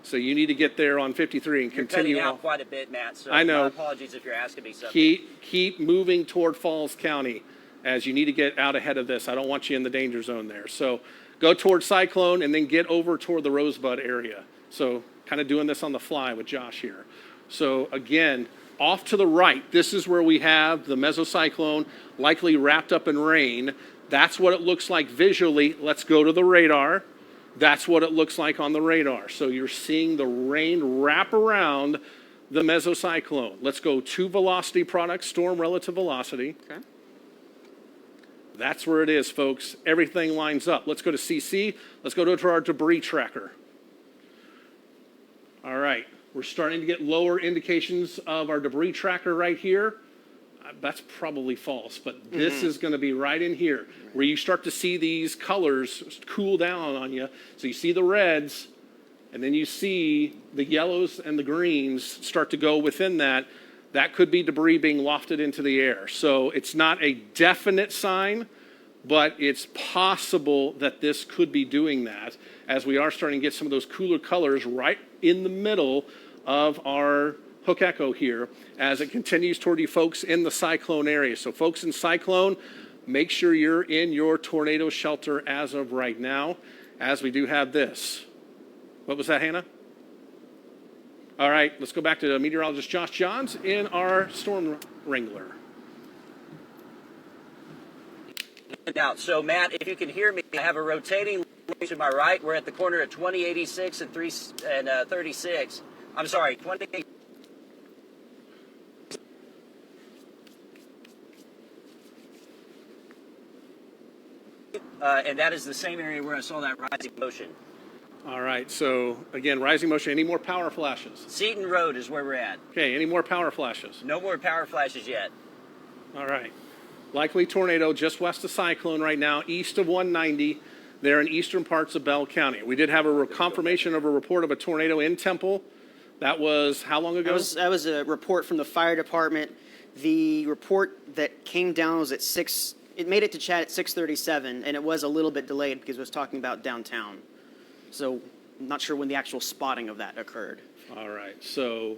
[SPEAKER 1] So you need to get there on 53 and continue
[SPEAKER 3] You're cutting out
[SPEAKER 1] off.
[SPEAKER 3] quite a bit, Matt, so
[SPEAKER 1] I know.
[SPEAKER 3] my apologies if you're asking me something.
[SPEAKER 1] Keep moving toward Falls County as you need to get out ahead of this. I don't want you in the danger zone there. So go toward Cyclone and then get over toward the Rosebud area. So kind of doing this on the fly with Josh here. So again, off to the right, this is where we have the mesocyclone likely wrapped up in rain. That's what it looks like visually. Let's go to the radar. That's what it looks like on the radar. So you're seeing the rain wrap around the mesocyclone. Let's go to velocity products, storm relative velocity.
[SPEAKER 2] Okay.
[SPEAKER 1] That's where it is, folks. Everything lines up. Let's go to CC. Let's go to our debris tracker. All right. We're starting to get lower indications of our debris tracker right here. That's probably false, but this is going to be right in here where you start to see these colors cool down on you. So you see the reds, and then you see the yellows and the greens start to go within that. That could be debris being lofted into the air. So it's not a definite sign, but it's possible that this could be doing that as we are starting to get some of those cooler colors right in the middle of our hook echo here as it continues toward you folks in the cyclone area. So folks in Cyclone, make sure you're in your tornado shelter as of right now, as we do have this. What was that, Hannah? All right, let's go back to meteorologist Josh Johns in our storm wrangler.
[SPEAKER 3] Now, so Matt, if you can hear me, I have a rotating to my right. We're at the corner of 2086 and 36. I'm sorry, 20. And that is the same area where I saw that rising motion.
[SPEAKER 1] All right, so again, rising motion. Any more power flashes?
[SPEAKER 3] Seaton Road is where we're at.
[SPEAKER 1] Okay, any more power flashes?
[SPEAKER 3] No more power flashes yet.
[SPEAKER 1] All right. Likely tornado just west of Cyclone right now, east of 190, there in eastern parts of Bell County. We did have a confirmation of a report of a tornado in Temple. That was how long ago?
[SPEAKER 2] That was a report from the fire department. The report that came down was at 6. It made it to chat at 6:37, and it was a little bit delayed because it was talking about downtown. So I'm not sure when the actual spotting of that occurred.
[SPEAKER 1] All right, so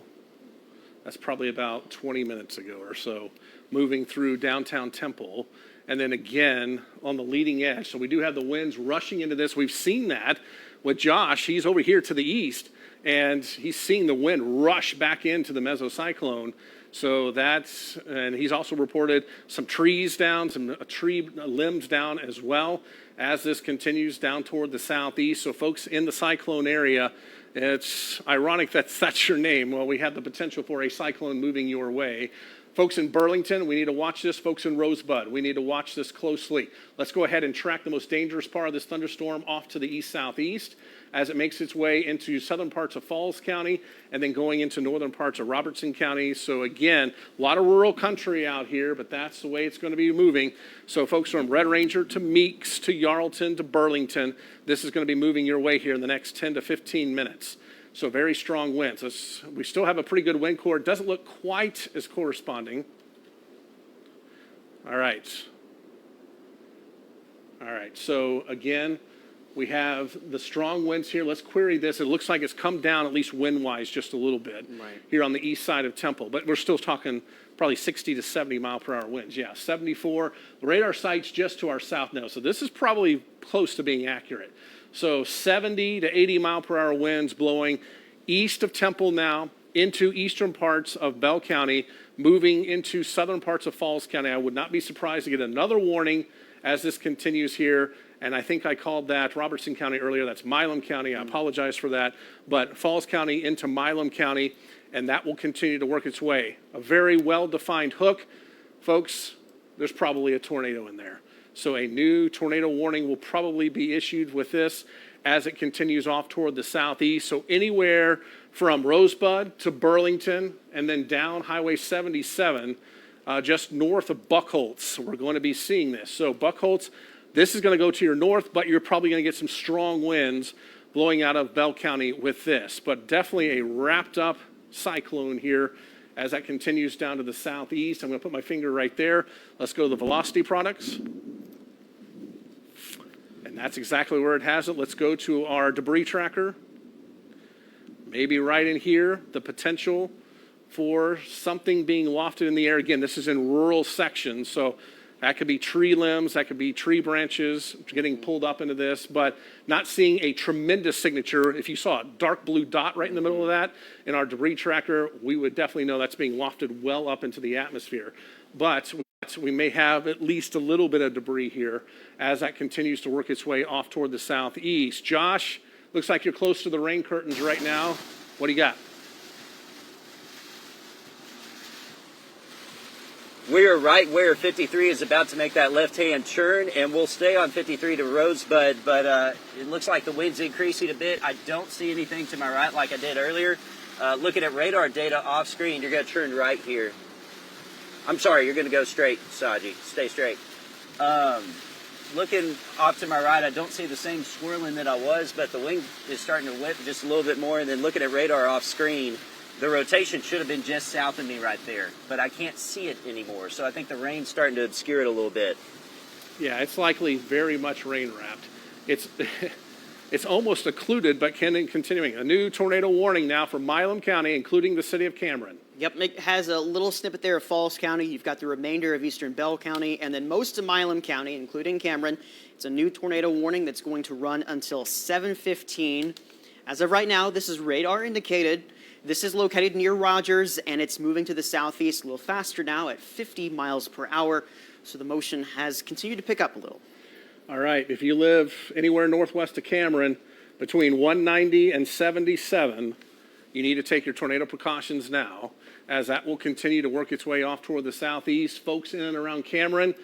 [SPEAKER 1] that's probably about 20 minutes ago or so, moving through downtown Temple. And then again, on the leading edge. So we do have the winds rushing into this. We've seen that with Josh. He's over here to the east, and he's seeing the wind rush back into the mesocyclone. So that's, and he's also reported some trees down, some tree limbs down as well as this continues down toward the southeast. So folks in the cyclone area, it's ironic that's your name. Well, we have the potential for a cyclone moving your way. Folks in Burlington, we need to watch this. Folks in Rosebud, we need to watch this closely. Let's go ahead and track the most dangerous part of this thunderstorm off to the east-southeast as it makes its way into southern parts of Falls County and then going into northern parts of Robertson County. So again, a lot of rural country out here, but that's the way it's going to be moving. So folks from Red Ranger to Meeks to Yarlton to Burlington, this is going to be moving your way here in the next 10 to 15 minutes. So very strong winds. We still have a pretty good wind core. It doesn't look quite as corresponding. All right. All right. So again, we have the strong winds here. Let's query this. It looks like it's come down, at least wind-wise, just a little bit here on the east side of Temple. But we're still talking probably 60 to 70 mile per hour winds. Yeah, 74. The radar site's just to our south now. So this is probably close to being accurate. So 70 to 80 mile per hour winds blowing east of Temple now into eastern parts of Bell County, moving into southern parts of Falls County. I would not be surprised to get another warning as this continues here. And I think I called that Robertson County earlier. That's Milam County. I apologize for that. But Falls County into Milam County, and that will continue to work its way. A very well-defined hook. Folks, there's probably a tornado in there. So a new tornado warning will probably be issued with this as it continues off toward the southeast. So anywhere from Rosebud to Burlington and then down Highway 77, just north of Buckholz, we're going to be seeing this. So Buckholz, this is going to go to your north, but you're probably going to get some strong winds blowing out of Bell County with this. But definitely a wrapped up cyclone here as that continues down to the southeast. I'm going to put my finger right there. Let's go to the velocity products. And that's exactly where it has it. Let's go to our debris tracker. Maybe right in here, the potential for something being wafted in the air. Again, this is in rural sections, so that could be tree limbs, that could be tree branches getting pulled up into this, but not seeing a tremendous signature. If you saw a dark blue dot right in the middle of that in our debris tracker, we would definitely know that's being wafted well up into the atmosphere. But we may have at least a little bit of debris here as that continues to work its way off toward the southeast. Josh, looks like you're close to the rain curtains right now. What do you got?
[SPEAKER 3] We are right where 53 is about to make that left-hand turn, and we'll stay on 53 to Rosebud, but it looks like the wind's increasing a bit. I don't see anything to my right like I did earlier. Looking at radar data off screen, you're going to turn right here. I'm sorry, you're going to go straight, Saji. Stay straight. Looking off to my right, I don't see the same swirling that I was, but the wind is starting to whip just a little bit more, and then looking at radar off screen, the rotation should have been just south of me right there, but I can't see it anymore. So I think the rain's starting to obscure it a little bit.
[SPEAKER 1] Yeah, it's likely very much rain wrapped. It's almost occluded, but continuing. A new tornado warning now for Milam County, including the city of Cameron.
[SPEAKER 2] Yep, it has a little snippet there of Falls County. You've got the remainder of eastern Bell County, and then most of Milam County, including Cameron. It's a new tornado warning that's going to run until 7:15. As of right now, this is radar indicated. This is located near Rogers, and it's moving to the southeast a little faster now at 50 miles per hour. So the motion has continued to pick up a little.
[SPEAKER 1] All right, if you live anywhere northwest of Cameron, between 190 and 77, you need to take your tornado precautions now, as that will continue to work its way off toward the southeast. Folks in and around Cameron,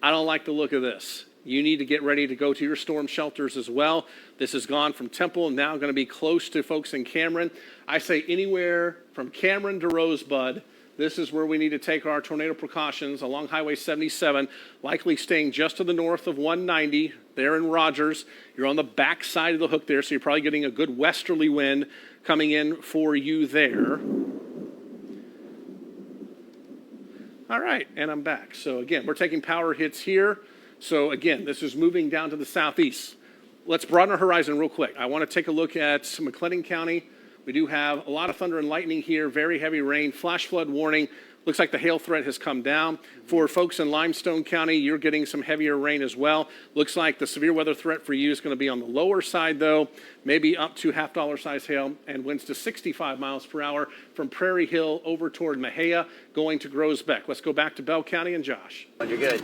[SPEAKER 1] I don't like the look of this. You need to get ready to go to your storm shelters as well. This has gone from Temple and now going to be close to folks in Cameron. I say anywhere from Cameron to Rosebud, this is where we need to take our tornado precautions along Highway 77, likely staying just to the north of 190 there in Rogers. You're on the back side of the hook there, so you're probably getting a good westerly wind coming in for you there. All right, and I'm back. So again, we're taking power hits here. So again, this is moving down to the southeast. Let's broaden our horizon real quick. I want to take a look at McLennan County. We do have a lot of thunder and lightning here, very heavy rain, flash flood warning. Looks like the hail threat has come down. For folks in Limestone County, you're getting some heavier rain as well. Looks like the severe weather threat for you is going to be on the lower side, though, maybe up to half-dollar size hail, and winds to 65 miles per hour from Prairie Hill over toward Mejia, going to Groesbeck. Let's go back to Bell County and Josh.
[SPEAKER 3] You're good.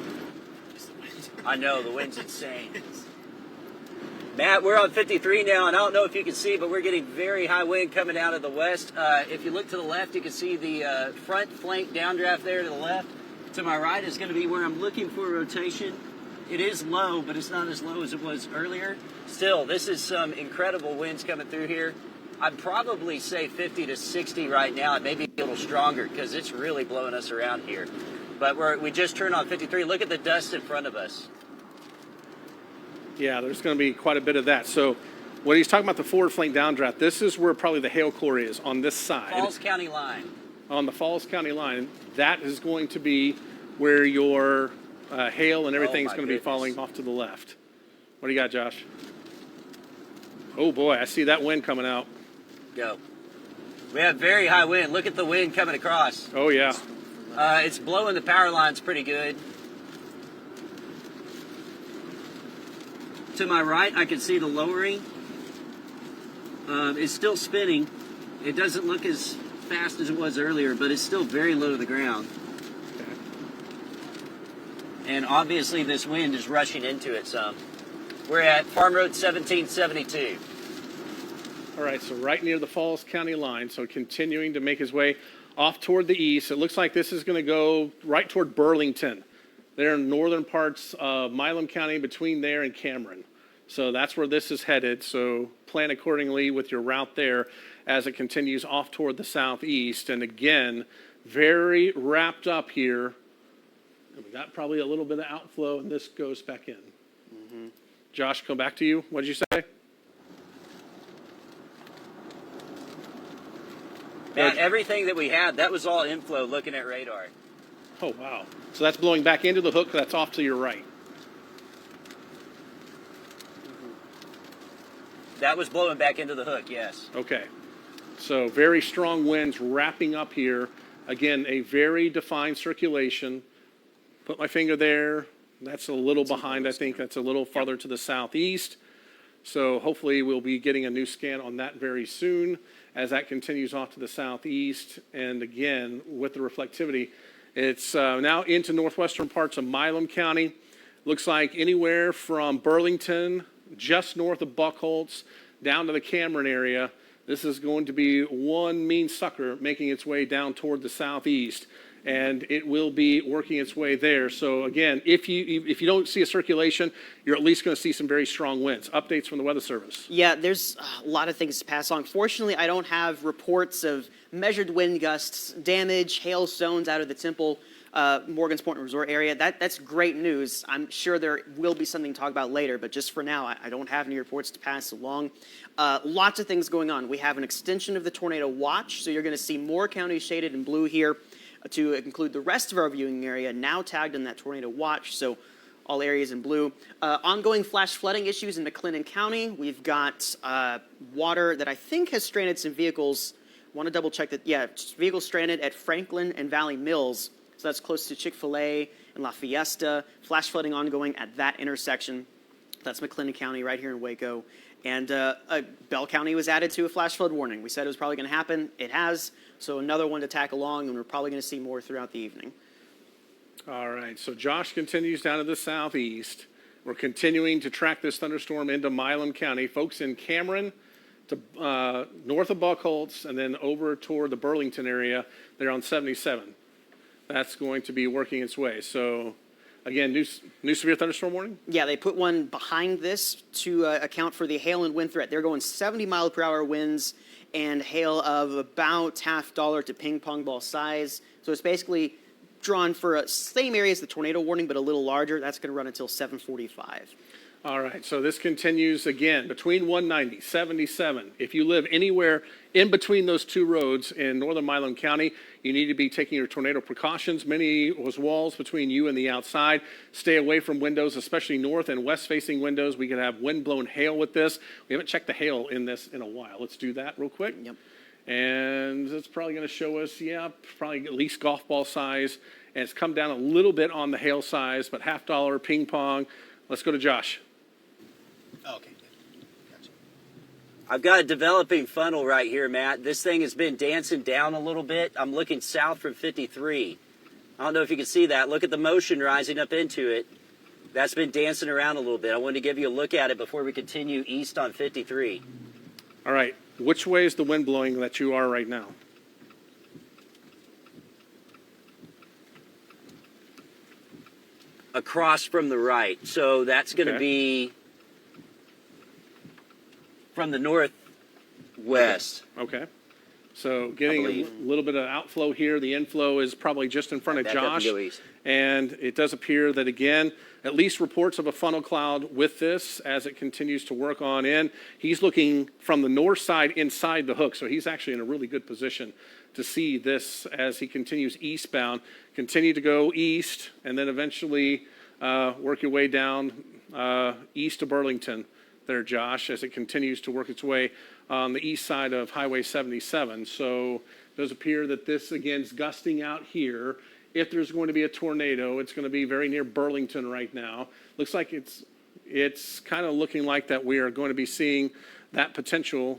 [SPEAKER 3] I know, the wind's insane. Matt, we're on 53 now, and I don't know if you can see, but we're getting very high wind coming out of the west. If you look to the left, you can see the front flank downdraft there to the left. To my right is going to be where I'm looking for rotation. It is low, but it's not as low as it was earlier. Still, this is some incredible winds coming through here. I'd probably say 50 to 60 right now. It may be a little stronger because it's really blowing us around here. But we just turned on 53. Look at the dust in front of us.
[SPEAKER 1] Yeah, there's going to be quite a bit of that. So when he's talking about the forward flank downdraft, this is where probably the hail core is on this side.
[SPEAKER 3] Falls County line.
[SPEAKER 1] On the Falls County line, that is going to be where your hail and everything is going to be falling off to the left. What do you got, Josh? Oh, boy, I see that wind coming out.
[SPEAKER 3] Go. We have very high wind. Look at the wind coming across.
[SPEAKER 1] Oh, yeah.
[SPEAKER 3] It's blowing the power lines pretty good. To my right, I can see the lowering. It's still spinning. It doesn't look as fast as it was earlier, but it's still very low to the ground.
[SPEAKER 1] Okay.
[SPEAKER 3] And obviously this wind is rushing into it some. We're at Farm Road 1772.
[SPEAKER 1] All right, so right near the Falls County line, so continuing to make his way off toward the east. It looks like this is going to go right toward Burlington. They're in northern parts of Milam County, between there and Cameron. So that's where this is headed. So plan accordingly with your route there as it continues off toward the southeast. And again, very wrapped up here. And we got probably a little bit of outflow, and this goes back in. Mm-hmm. Josh, come back to you. What did you say?
[SPEAKER 3] Matt, everything that we had, that was all inflow looking at radar.
[SPEAKER 1] Oh, wow. So that's blowing back into the hook. That's off to your right.
[SPEAKER 3] That was blowing back into the hook, yes.
[SPEAKER 1] Okay. So very strong winds wrapping up here. Again, a very defined circulation. Put my finger there. That's a little behind, I think. That's a little farther to the southeast. So hopefully we'll be getting a new scan on that very soon as that continues off to the southeast. And again, with the reflectivity, it's now into northwestern parts of Milam County. Looks like anywhere from Burlington, just north of Buckholz, down to the Cameron area. This is going to be one mean sucker making its way down toward the southeast, and it will be working its way there. So again, if you don't see a circulation, you're at least going to see some very strong winds. Updates from the Weather Service.
[SPEAKER 2] Yeah, there's a lot of things to pass on. Fortunately, I don't have reports of measured wind gusts, damage, hail zones out of the Temple, Morgan's Point Resort area. That's great news. I'm sure there will be something to talk about later, but just for now, I don't have any reports to pass along. Lots of things going on. We have an extension of the tornado watch, so you're going to see more counties shaded in blue here to include the rest of our viewing area now tagged in that tornado watch, so all areas in blue. Ongoing flash flooding issues in McLennan County. We've got water that I think has stranded some vehicles. I want to double check that. Yeah, vehicles stranded at Franklin and Valley Mills. So that's close to Chick-fil-A and La Fiesta. Flash flooding ongoing at that intersection. That's McLennan County right here in Waco. And Bell County was added to a flash flood warning. We said it was probably going to happen. It has. So another one to tack along, and we're probably going to see more throughout the evening.
[SPEAKER 1] All right, so Josh continues down to the southeast. We're continuing to track this thunderstorm into Milam County. Folks in Cameron to north of Buckholz and then over toward the Burlington area, they're on 77. That's going to be working its way. So, again, new severe thunderstorm warning?
[SPEAKER 2] Yeah, they put one behind this to account for the hail and wind threat. They're going 70-mile-per-hour winds and hail of about $0.50 to ping-pong ball size. So it's basically drawn for same area as the tornado warning, but a little larger. That's going to run until 7:45.
[SPEAKER 1] All right, so this continues again between 190, 77. If you live anywhere in between those two roads in northern Milam County, you need to be taking your tornado precautions. Many was walls between you and the outside. Stay away from windows, especially north and west facing windows. We could have wind blown hail with this. We haven't checked the hail in this in a while. Let's do that real quick.
[SPEAKER 2] Yep.
[SPEAKER 1] And it's probably going to show us, yeah, probably at least golf ball size. And it's come down a little bit on the hail size, but $half ping pong. Let's go to Josh.
[SPEAKER 2] Oh, okay. Gotcha.
[SPEAKER 3] I've got a developing funnel right here, Matt. This thing has been dancing down a little bit. I'm looking south from 53. I don't know if you can see that. Look at the motion rising up into it. That's been dancing around a little bit. I wanted to give you a look at it before we continue east on 53.
[SPEAKER 1] All right. Which way is the wind blowing that you are right now?
[SPEAKER 3] Across from the right. So that's going to be from the northwest.
[SPEAKER 1] Okay. So getting a little bit of outflow here. The inflow is probably just in front of
[SPEAKER 3] Back up and
[SPEAKER 1] Josh.
[SPEAKER 3] go east.
[SPEAKER 1] And it does appear that, again, at least reports of a funnel cloud with this as it continues to work on in. He's looking from the north side inside the hook, so he's actually in a really good position to see this as he continues eastbound. Continue to go east, and then eventually work your way down east of Burlington there, Josh, as it continues to work its way on the east side of Highway 77. So it does appear that this, again, is gusting out here. If there's going to be a tornado, it's going to be very near Burlington right now. Looks like it's kind of looking like that we are going to be seeing that potential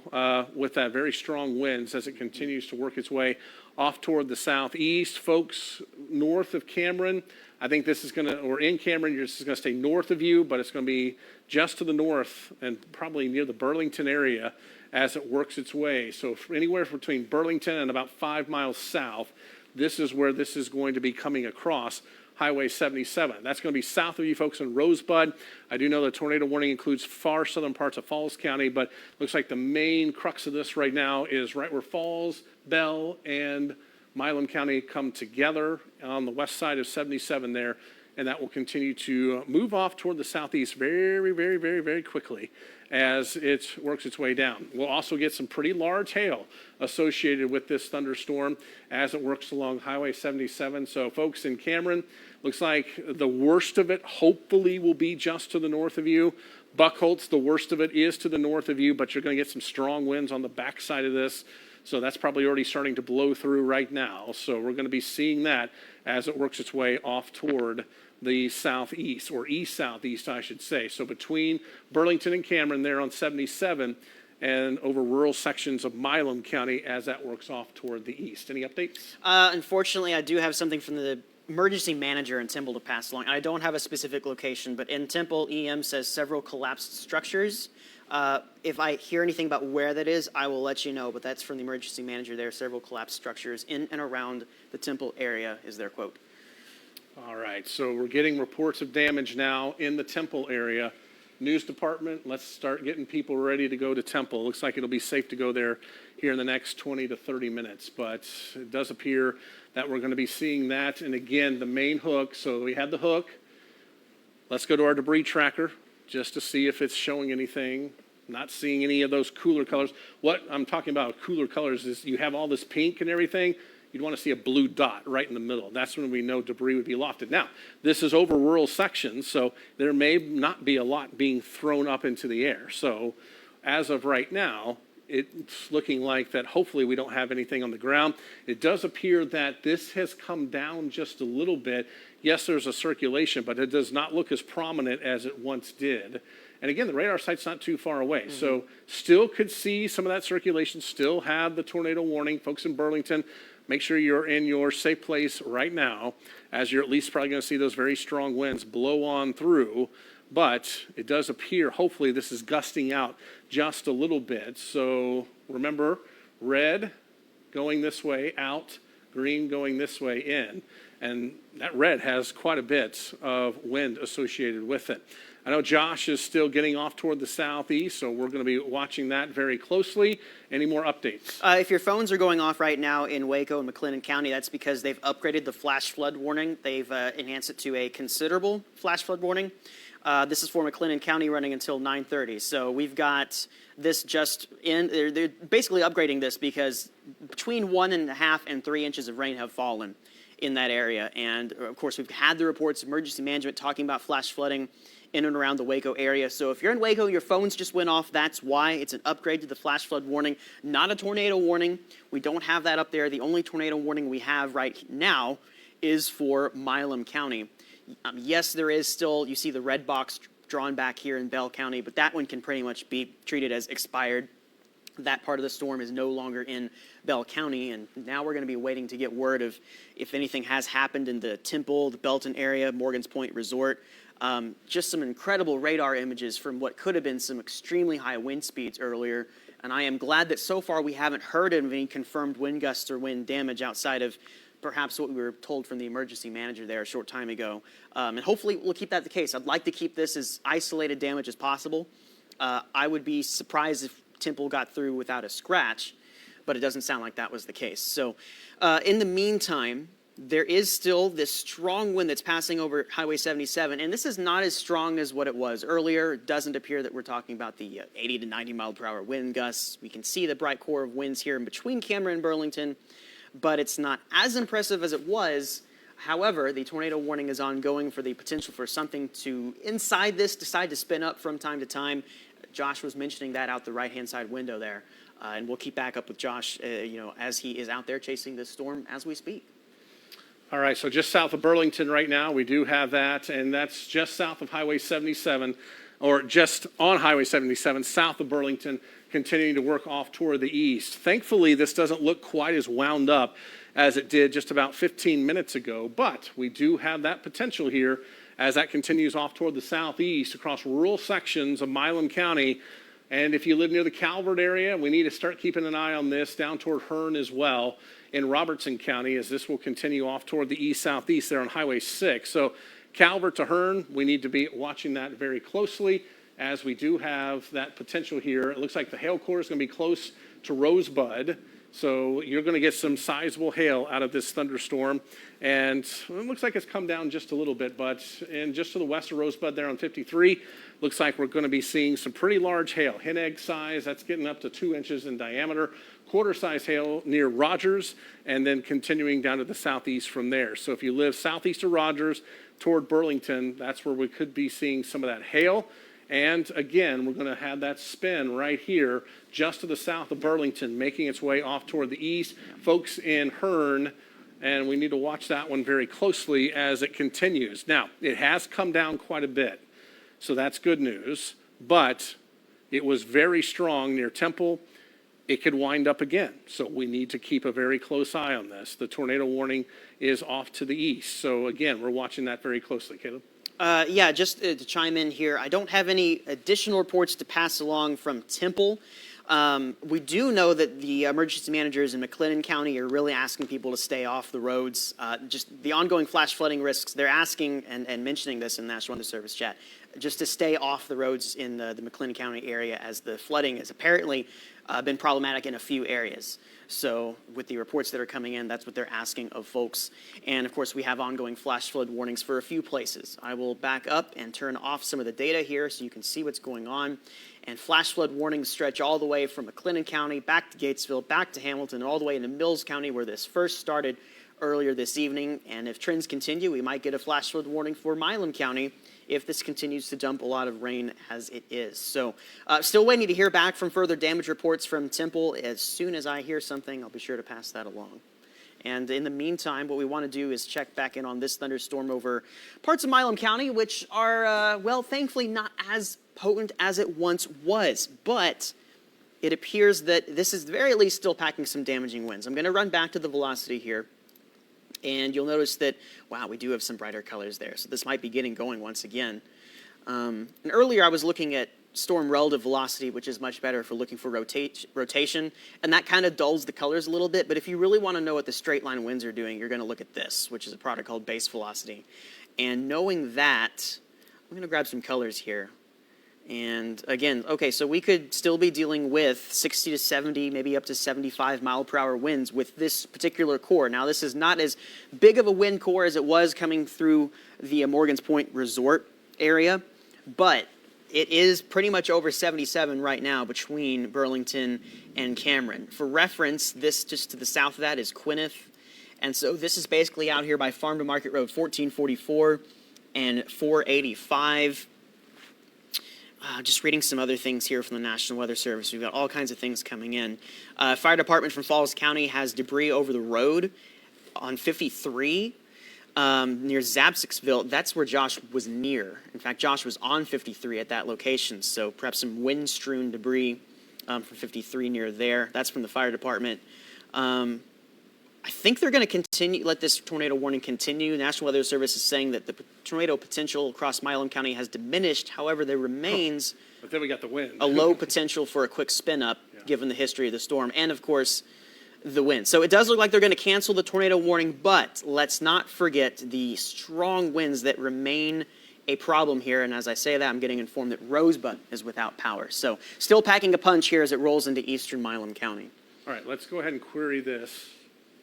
[SPEAKER 1] with that very strong winds as it continues to work its way off toward the southeast. Folks north of Cameron, I think this is going to, or in Cameron, this is going to stay north of you, but it's going to be just to the north and probably near the Burlington area as it works its way. So anywhere between Burlington and about 5 miles south, this is where this is going to be coming across Highway 77. That's going to be south of you folks in Rosebud. I do know the tornado warning includes far southern parts of Falls County, but looks like the main crux of this right now is right where Falls, Bell, and Milam County come together on the west side of 77 there, and that will continue to move off toward the southeast very, very, very, very quickly as it works its way down. We'll also get some pretty large hail associated with this thunderstorm as it works along Highway 77. So folks in Cameron, looks like the worst of it hopefully will be just to the north of you. Buckholz, the worst of it is to the north of you, but you're going to get some strong winds on the backside of this. So that's probably already starting to blow through right now. So we're going to be seeing that as it works its way off toward the southeast, or east-southeast, I should say. So between Burlington and Cameron there on 77 and over rural sections of Milam County as that works off toward the east. Any updates?
[SPEAKER 2] Unfortunately, I do have something from the emergency manager in Temple to pass along. I don't have a specific location, but in Temple, EM says several collapsed structures. If I hear anything about where that is, I will let you know, but that's from the emergency manager there. Several collapsed structures in and around the Temple area is their quote.
[SPEAKER 1] All right, so we're getting reports of damage now in the Temple area. News department, let's start getting people ready to go to Temple. Looks like it'll be safe to go there here in the next 20 to 30 minutes, but it does appear that we're going to be seeing that. And again, the main hook, so we had the hook. Let's go to our debris tracker just to see if it's showing anything. Not seeing any of those cooler colors. What I'm talking about cooler colors is you have all this pink and everything. You'd want to see a blue dot right in the middle. That's when we know debris would be lofted. Now, this is over rural sections, so there may not be a lot being thrown up into the air. So as of right now, it's looking like that hopefully we don't have anything on the ground. It does appear that this has come down just a little bit. Yes, there's a circulation, but it does not look as prominent as it once did. And again, the radar site's not too far away. Mm-hmm. So still could see some of that circulation, still have the tornado warning. Folks in Burlington, make sure you're in your safe place right now, as you're at least probably going to see those very strong winds blow on through. But it does appear, hopefully, this is gusting out just a little bit. So remember, red going this way out, green going this way in. And that red has quite a bit of wind associated with it. I know Josh is still getting off toward the southeast, so we're going to be watching that very closely. Any more updates?
[SPEAKER 2] If your phones are going off right now in Waco and McLennan County, that's because they've upgraded the flash flood warning. They've enhanced it to a considerable flash flood warning. This is for McLennan County running until 9:30. So we've got this just in. They're basically upgrading this because between 1.5 and 3 inches of rain have fallen in that area. And of course, we've had the reports of emergency management talking about flash flooding in and around the Waco area. So if you're in Waco, your phones just went off, that's why. It's an upgrade to the flash flood warning, not a tornado warning. We don't have that up there. The only tornado warning we have right now is for Milam County. Yes, there is still, you see the red box drawn back here in Bell County, but that one can pretty much be treated as expired. That part of the storm is no longer in Bell County, and now we're going to be waiting to get word of if anything has happened in the Temple, the Belton area, Morgan's Point Resort. Just some incredible radar images from what could have been some extremely high wind speeds earlier, and I am glad that so far we haven't heard of any confirmed wind gusts or wind damage outside of perhaps what we were told from the emergency manager there a short time ago. And hopefully we'll keep that the case. I'd like to keep this as isolated damage as possible. I would be surprised if Temple got through without a scratch, but it doesn't sound like that was the case. So in the meantime, there is still this strong wind that's passing over Highway 77, and this is not as strong as what it was earlier. It doesn't appear that we're talking about the 80 to 90 mile per hour wind gusts. We can see the bright core of winds here in between Cameron and Burlington, but it's not as impressive as it was. However, the tornado warning is ongoing for the potential for something to, inside this, decide to spin up from time to time. Josh was mentioning that out the right-hand side window there, and we'll keep back up with Josh, as he is out there chasing this storm as we speak.
[SPEAKER 1] All right, so just south of Burlington right now, we do have that, and that's just south of Highway 77, or just on Highway 77, south of Burlington, continuing to work off toward the east. Thankfully, this doesn't look quite as wound up as it did just about 15 minutes ago, but we do have that potential here as that continues off toward the southeast across rural sections of Milam County. And if you live near the Calvert area, we need to start keeping an eye on this down toward Hearn as well in Robertson County, as this will continue off toward the east-southeast there on Highway 6. So Calvert to Hearn, we need to be watching that very closely as we do have that potential here. It looks like the hail core is going to be close to Rosebud. So you're going to get some sizable hail out of this thunderstorm. And it looks like it's come down just a little bit, but just to the west of Rosebud there on 53, looks like we're going to be seeing some pretty large hail. Hen egg size, that's getting up to 2 inches in diameter. Quarter-size hail near Rogers, and then continuing down to the southeast from there. So if you live southeast of Rogers toward Burlington, that's where we could be seeing some of that hail. And again, we're going to have that spin right here just to the south of Burlington, making its way off toward the east. Folks in Hearn, and we need to watch that one very closely as it continues. Now, it has come down quite a bit, so that's good news, but it was very strong near Temple. It could wind up again, so we need to keep a very close eye on this. The tornado warning is off to the east, so again, we're watching that very closely. Caleb?
[SPEAKER 2] Yeah, just to chime in here, I don't have any additional reports to pass along from Temple. We do know that the emergency managers in McLennan County are really asking people to stay off the roads. Just the ongoing flash flooding risks, they're asking and mentioning this in the National Weather Service chat, just to stay off the roads in the McLennan County area, as the flooding has apparently been problematic in a few areas. So with the reports that are coming in, that's what they're asking of folks. And of course, we have ongoing flash flood warnings for a few places. I will back up and turn off some of the data here so you can see what's going on. And flash flood warnings stretch all the way from McLennan County, back to Gatesville, back to Hamilton, and all the way into Mills County, where this first started earlier this evening. And if trends continue, we might get a flash flood warning for Milam County if this continues to dump a lot of rain as it is. So still waiting to hear back from further damage reports from Temple. As soon as I hear something, I'll be sure to pass that along. And in the meantime, what we want to do is check back in on this thunderstorm over parts of Milam County, which are, well, thankfully not as potent as it once was. But it appears that this is at the very least still packing some damaging winds. I'm going to run back to the velocity here. And you'll notice that, wow, we do have some brighter colors there. So this might be getting going once again. And earlier I was looking at storm relative velocity, which is much better for looking for rotation. And that kind of dulls the colors a little bit. But if you really want to know what the straight line winds are doing, you're going to look at this, which is a product called base velocity. And knowing that, I'm going to grab some colors here. And again, okay, so we could still be dealing with 60 to 70, maybe up to 75 mile per hour winds with this particular core. Now, this is not as big of a wind core as it was coming through the Morgan's Point Resort area, but it is pretty much over 77 right now between Burlington and Cameron. For reference, this just to the south of that is Quinniff, And so this is basically out here by Farm to Market Road 1444 and 485. Just reading some other things here from the National Weather Service. We've got all kinds of things coming in. Fire department from Falls County has debris over the road on 53 near Zabsixville. That's where Josh was near. In fact, Josh was on 53 at that location. So perhaps some wind-strewn debris from 53 near there. That's from the fire department. I think they're going to continue, let this tornado warning continue. National Weather Service is saying that the tornado potential across Milam County has diminished. However, there remains
[SPEAKER 1] But then we got the wind.
[SPEAKER 2] a low potential for a quick spin up, given the history of the storm, and of course, the wind. So it does look like they're going to cancel the tornado warning, but let's not forget the strong winds that remain a problem here. And as I say that, I'm getting informed that Rosebud is without power. So still packing a punch here as it rolls into eastern Milam County.
[SPEAKER 1] All right, let's go ahead and query this.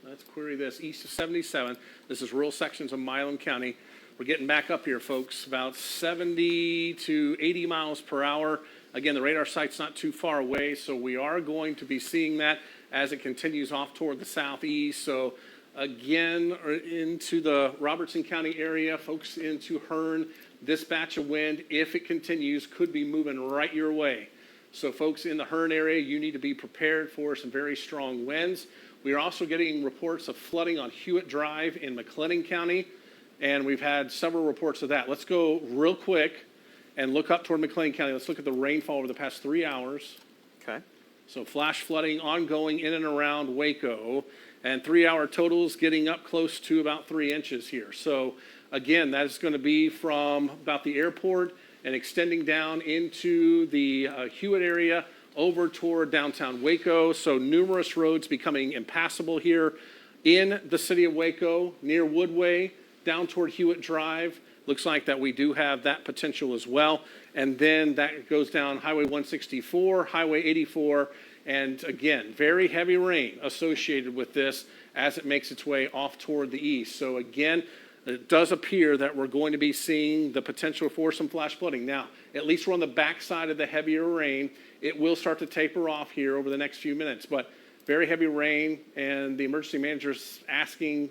[SPEAKER 1] Let's query this. East of 77. This is rural sections of Milam County. We're getting back up here, folks, about 70 to 80 miles per hour. Again, the radar site's not too far away, so we are going to be seeing that as it continues off toward the southeast. So again, into the Robertson County area, folks into Hearn, this batch of wind, if it continues, could be moving right your way. So folks in the Hearn area, you need to be prepared for some very strong winds. We are also getting reports of flooding on Hewitt Drive in McLennan County, and we've had several reports of that. Let's go real quick and look up toward McLean County. Let's look at the rainfall over the past 3 hours.
[SPEAKER 2] Okay.
[SPEAKER 1] So flash flooding ongoing in and around Waco, and 3-hour totals getting up close to about 3 inches here. So again, that is going to be from about the airport and extending down into the Hewitt area over toward downtown Waco. So numerous roads becoming impassable here in the city of Waco, near Woodway, down toward Hewitt Drive. Looks like that we do have that potential as well. And then that goes down Highway 164, Highway 84, and again, very heavy rain associated with this as it makes its way off toward the east. So again, it does appear that we're going to be seeing the potential for some flash flooding. Now, at least we're on the backside of the heavier rain. It will start to taper off here over the next few minutes, but very heavy rain, and the emergency manager's asking,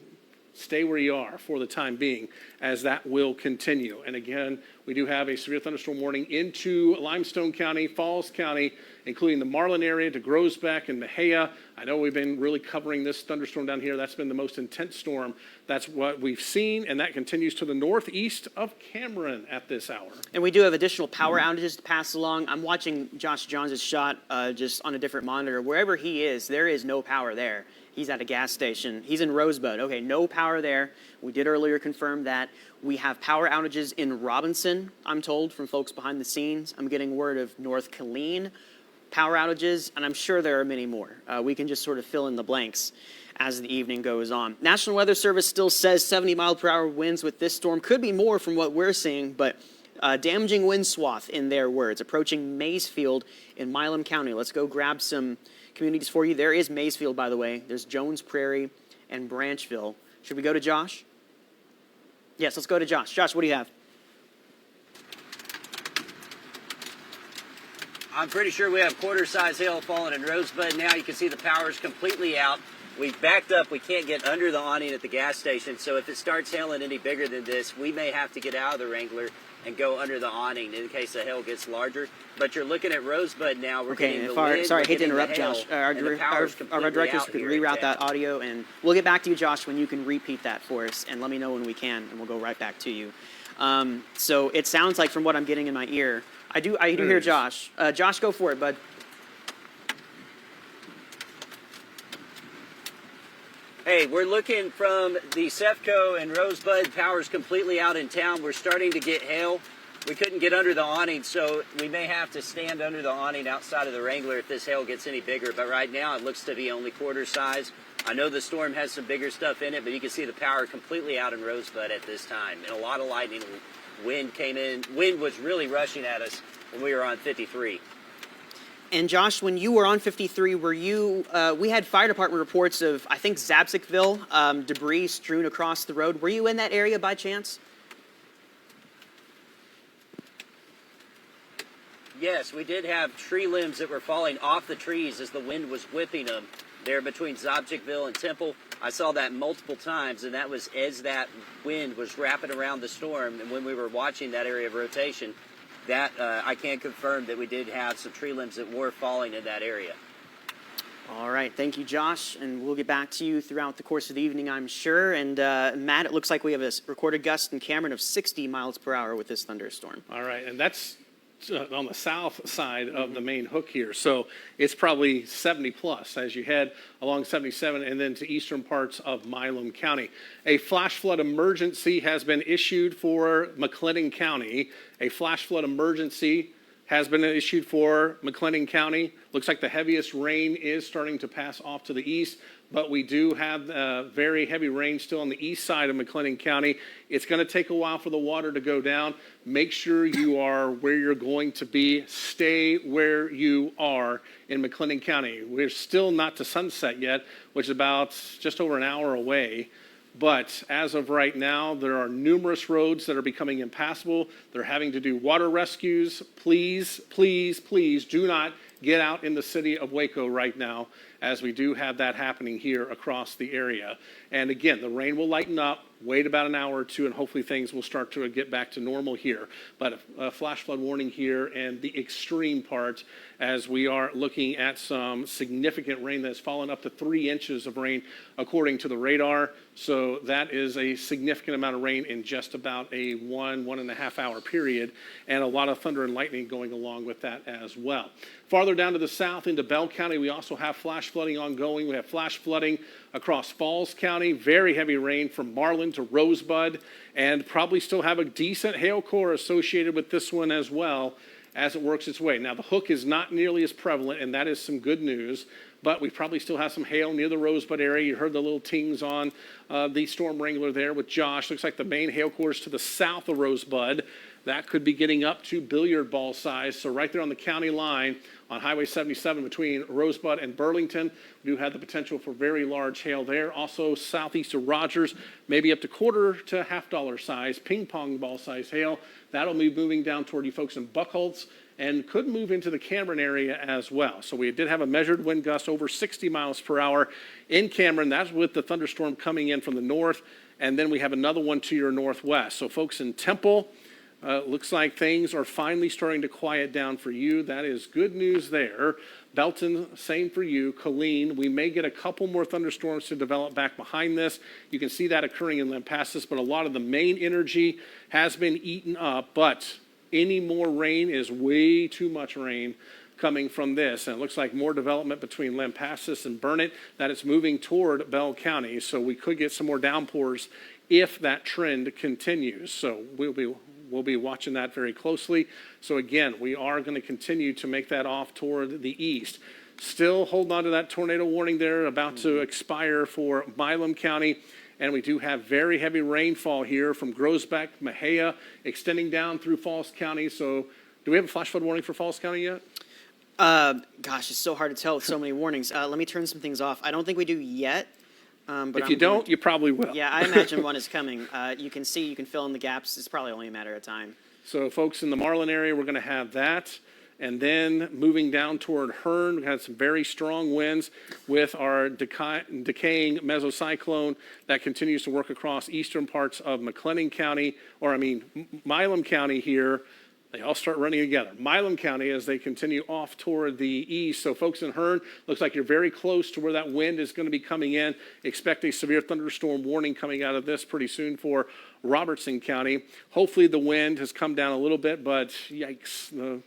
[SPEAKER 1] stay where you are for the time being, as that will continue. And again, we do have a severe thunderstorm warning into Limestone County, Falls County, including the Marlin area to Groesbeck and Mejia. I know we've been really covering this thunderstorm down here. That's been the most intense storm. That's what we've seen, and that continues to the northeast of Cameron at this hour.
[SPEAKER 2] And we do have additional power outages to pass along. I'm watching Josh Johns' shot just on a different monitor. Wherever he is, there is no power there. He's at a gas station. He's in Rosebud. Okay, no power there. We did earlier confirm that. We have power outages in Robinson, I'm told, from folks behind the scenes. I'm getting word of North Killeen power outages, and I'm sure there are many more. We can just sort of fill in the blanks as the evening goes on. National Weather Service still says 70-mile-per-hour winds with this storm. Could be more from what we're seeing, but damaging wind swath in their words. Approaching Maysfield in Milam County. Let's go grab some communities for you. There is Maysfield, by the way. There's Jones Prairie and Branchville. Should we go to Josh? Yes, let's go to Josh. Josh, what do you have?
[SPEAKER 3] I'm pretty sure we have quarter-size hail falling in Rosebud now. You can see the power's completely out. We've backed up. We can't get under the awning at the gas station, so if it starts hailing any bigger than this, we may have to get out of the Wrangler and go under the awning in case the hail gets larger. But you're looking at Rosebud now. We're getting the wind,
[SPEAKER 2] sorry, I hate to
[SPEAKER 3] getting the
[SPEAKER 2] interrupt,
[SPEAKER 3] hail,
[SPEAKER 2] Josh.
[SPEAKER 3] and the power's
[SPEAKER 2] Our
[SPEAKER 3] completely
[SPEAKER 2] directors
[SPEAKER 3] out
[SPEAKER 2] could
[SPEAKER 3] here in
[SPEAKER 2] reroute
[SPEAKER 3] town.
[SPEAKER 2] that audio, and we'll get back to you, Josh, when you can repeat that for us, and let me know when we can, and we'll go right back to you. So it sounds like, from what I'm getting in my ear, I do hear Josh. Josh, go for it, bud.
[SPEAKER 3] Hey, we're looking from the Cefco and Rosebud. Power's completely out in town. We're starting to get hail. We couldn't get under the awning, so we may have to stand under the awning outside of the Wrangler if this hail gets any bigger. But right now, it looks to be only quarter size. I know the storm has some bigger stuff in it, but you can see the power completely out in Rosebud at this time. And a lot of lightning. Wind came in. Wind was really rushing at us when we were on 53.
[SPEAKER 2] And Josh, when you were on 53, were you, we had fire department reports of, I think, Zabsixville, debris strewn across the road. Were you in that area by chance?
[SPEAKER 3] Yes, we did have tree limbs that were falling off the trees as the wind was whipping them there between Zabsixville and Temple. I saw that multiple times, and that was as that wind was wrapping around the storm. And when we were watching that area of rotation, that I can confirm that we did have some tree limbs that were falling in that area.
[SPEAKER 2] All right, thank you, Josh, and we'll get back to you throughout the course of the evening, I'm sure. And Matt, it looks like we have a recorded gust in Cameron of 60 miles per hour with this thunderstorm.
[SPEAKER 1] All right, and that's on the south side of the main hook here. So it's probably 70 plus as you head along 77 and then to eastern parts of Milam County. A flash flood emergency has been issued for McLennan County. A flash flood emergency has been issued for McLennan County. Looks like the heaviest rain is starting to pass off to the east, but we do have very heavy rain still on the east side of McLennan County. It's going to take a while for the water to go down. Make sure you are where you're going to be. Stay where you are in McLennan County. We're still not to sunset yet, which is about just over an hour away. But as of right now, there are numerous roads that are becoming impassable. They're having to do water rescues. Please, please, please do not get out in the city of Waco right now, as we do have that happening here across the area. And again, the rain will lighten up. Wait about an hour or two, and hopefully things will start to get back to normal here. But a flash flood warning here, and the extreme part, as we are looking at some significant rain that's fallen up to 3 inches of rain, according to the radar. So that is a significant amount of rain in just about a 1.5 hour period, and a lot of thunder and lightning going along with that as well. Farther down to the south into Bell County, we also have flash flooding ongoing. We have flash flooding across Falls County, very heavy rain from Marlin to Rosebud, and probably still have a decent hail core associated with this one as well as it works its way. Now, the hook is not nearly as prevalent, and that is some good news, but we probably still have some hail near the Rosebud area. You heard the little tings on the Storm Wrangler there with Josh. Looks like the main hail core is to the south of Rosebud. That could be getting up to billiard ball size. So right there on the county line on Highway 77 between Rosebud and Burlington, we do have the potential for very large hail there. Also southeast of Rogers, maybe up to $quarter to $half size, ping pong ball size hail. That'll be moving down toward you folks in Buckholz and could move into the Cameron area as well. So we did have a measured wind gust over 60 miles per hour in Cameron. That's with the thunderstorm coming in from the north. And then we have another one to your northwest. So folks in Temple, looks like things are finally starting to quiet down for you. That is good news there. Belton, same for you. Colleen, we may get a couple more thunderstorms to develop back behind this. You can see that occurring in Lampasas, but a lot of the main energy has been eaten up. But any more rain is way too much rain coming from this. And it looks like more development between Lampasas and Burnett, that it's moving toward Bell County. So we could get some more downpours if that trend continues. So we'll be watching that very closely. So again, we are going to continue to make that off toward the east. Still holding on to that tornado warning there, about to expire for Milam County. And we do have very heavy rainfall here from Groesbeck, Mejia, extending down through Falls County. So do we have a flash flood warning for Falls County yet?
[SPEAKER 2] Gosh, it's so hard to tell with so many warnings. Let me turn some things off. I don't think we do yet. But
[SPEAKER 1] if you don't, you probably will.
[SPEAKER 2] Yeah, I imagine one is coming. You can fill in the gaps. It's probably only a matter of time.
[SPEAKER 1] So folks in the Marlin area, we're going to have that. And then moving down toward Hearn, we had some very strong winds with our decaying mesocyclone that continues to work across eastern parts of Milam County here. They all start running together. Milam County as they continue off toward the east. So folks in Hearn, looks like you're very close to where that wind is going to be coming in. Expect a severe thunderstorm warning coming out of this pretty soon for Robertson County. Hopefully the wind has come down a little bit, but yikes.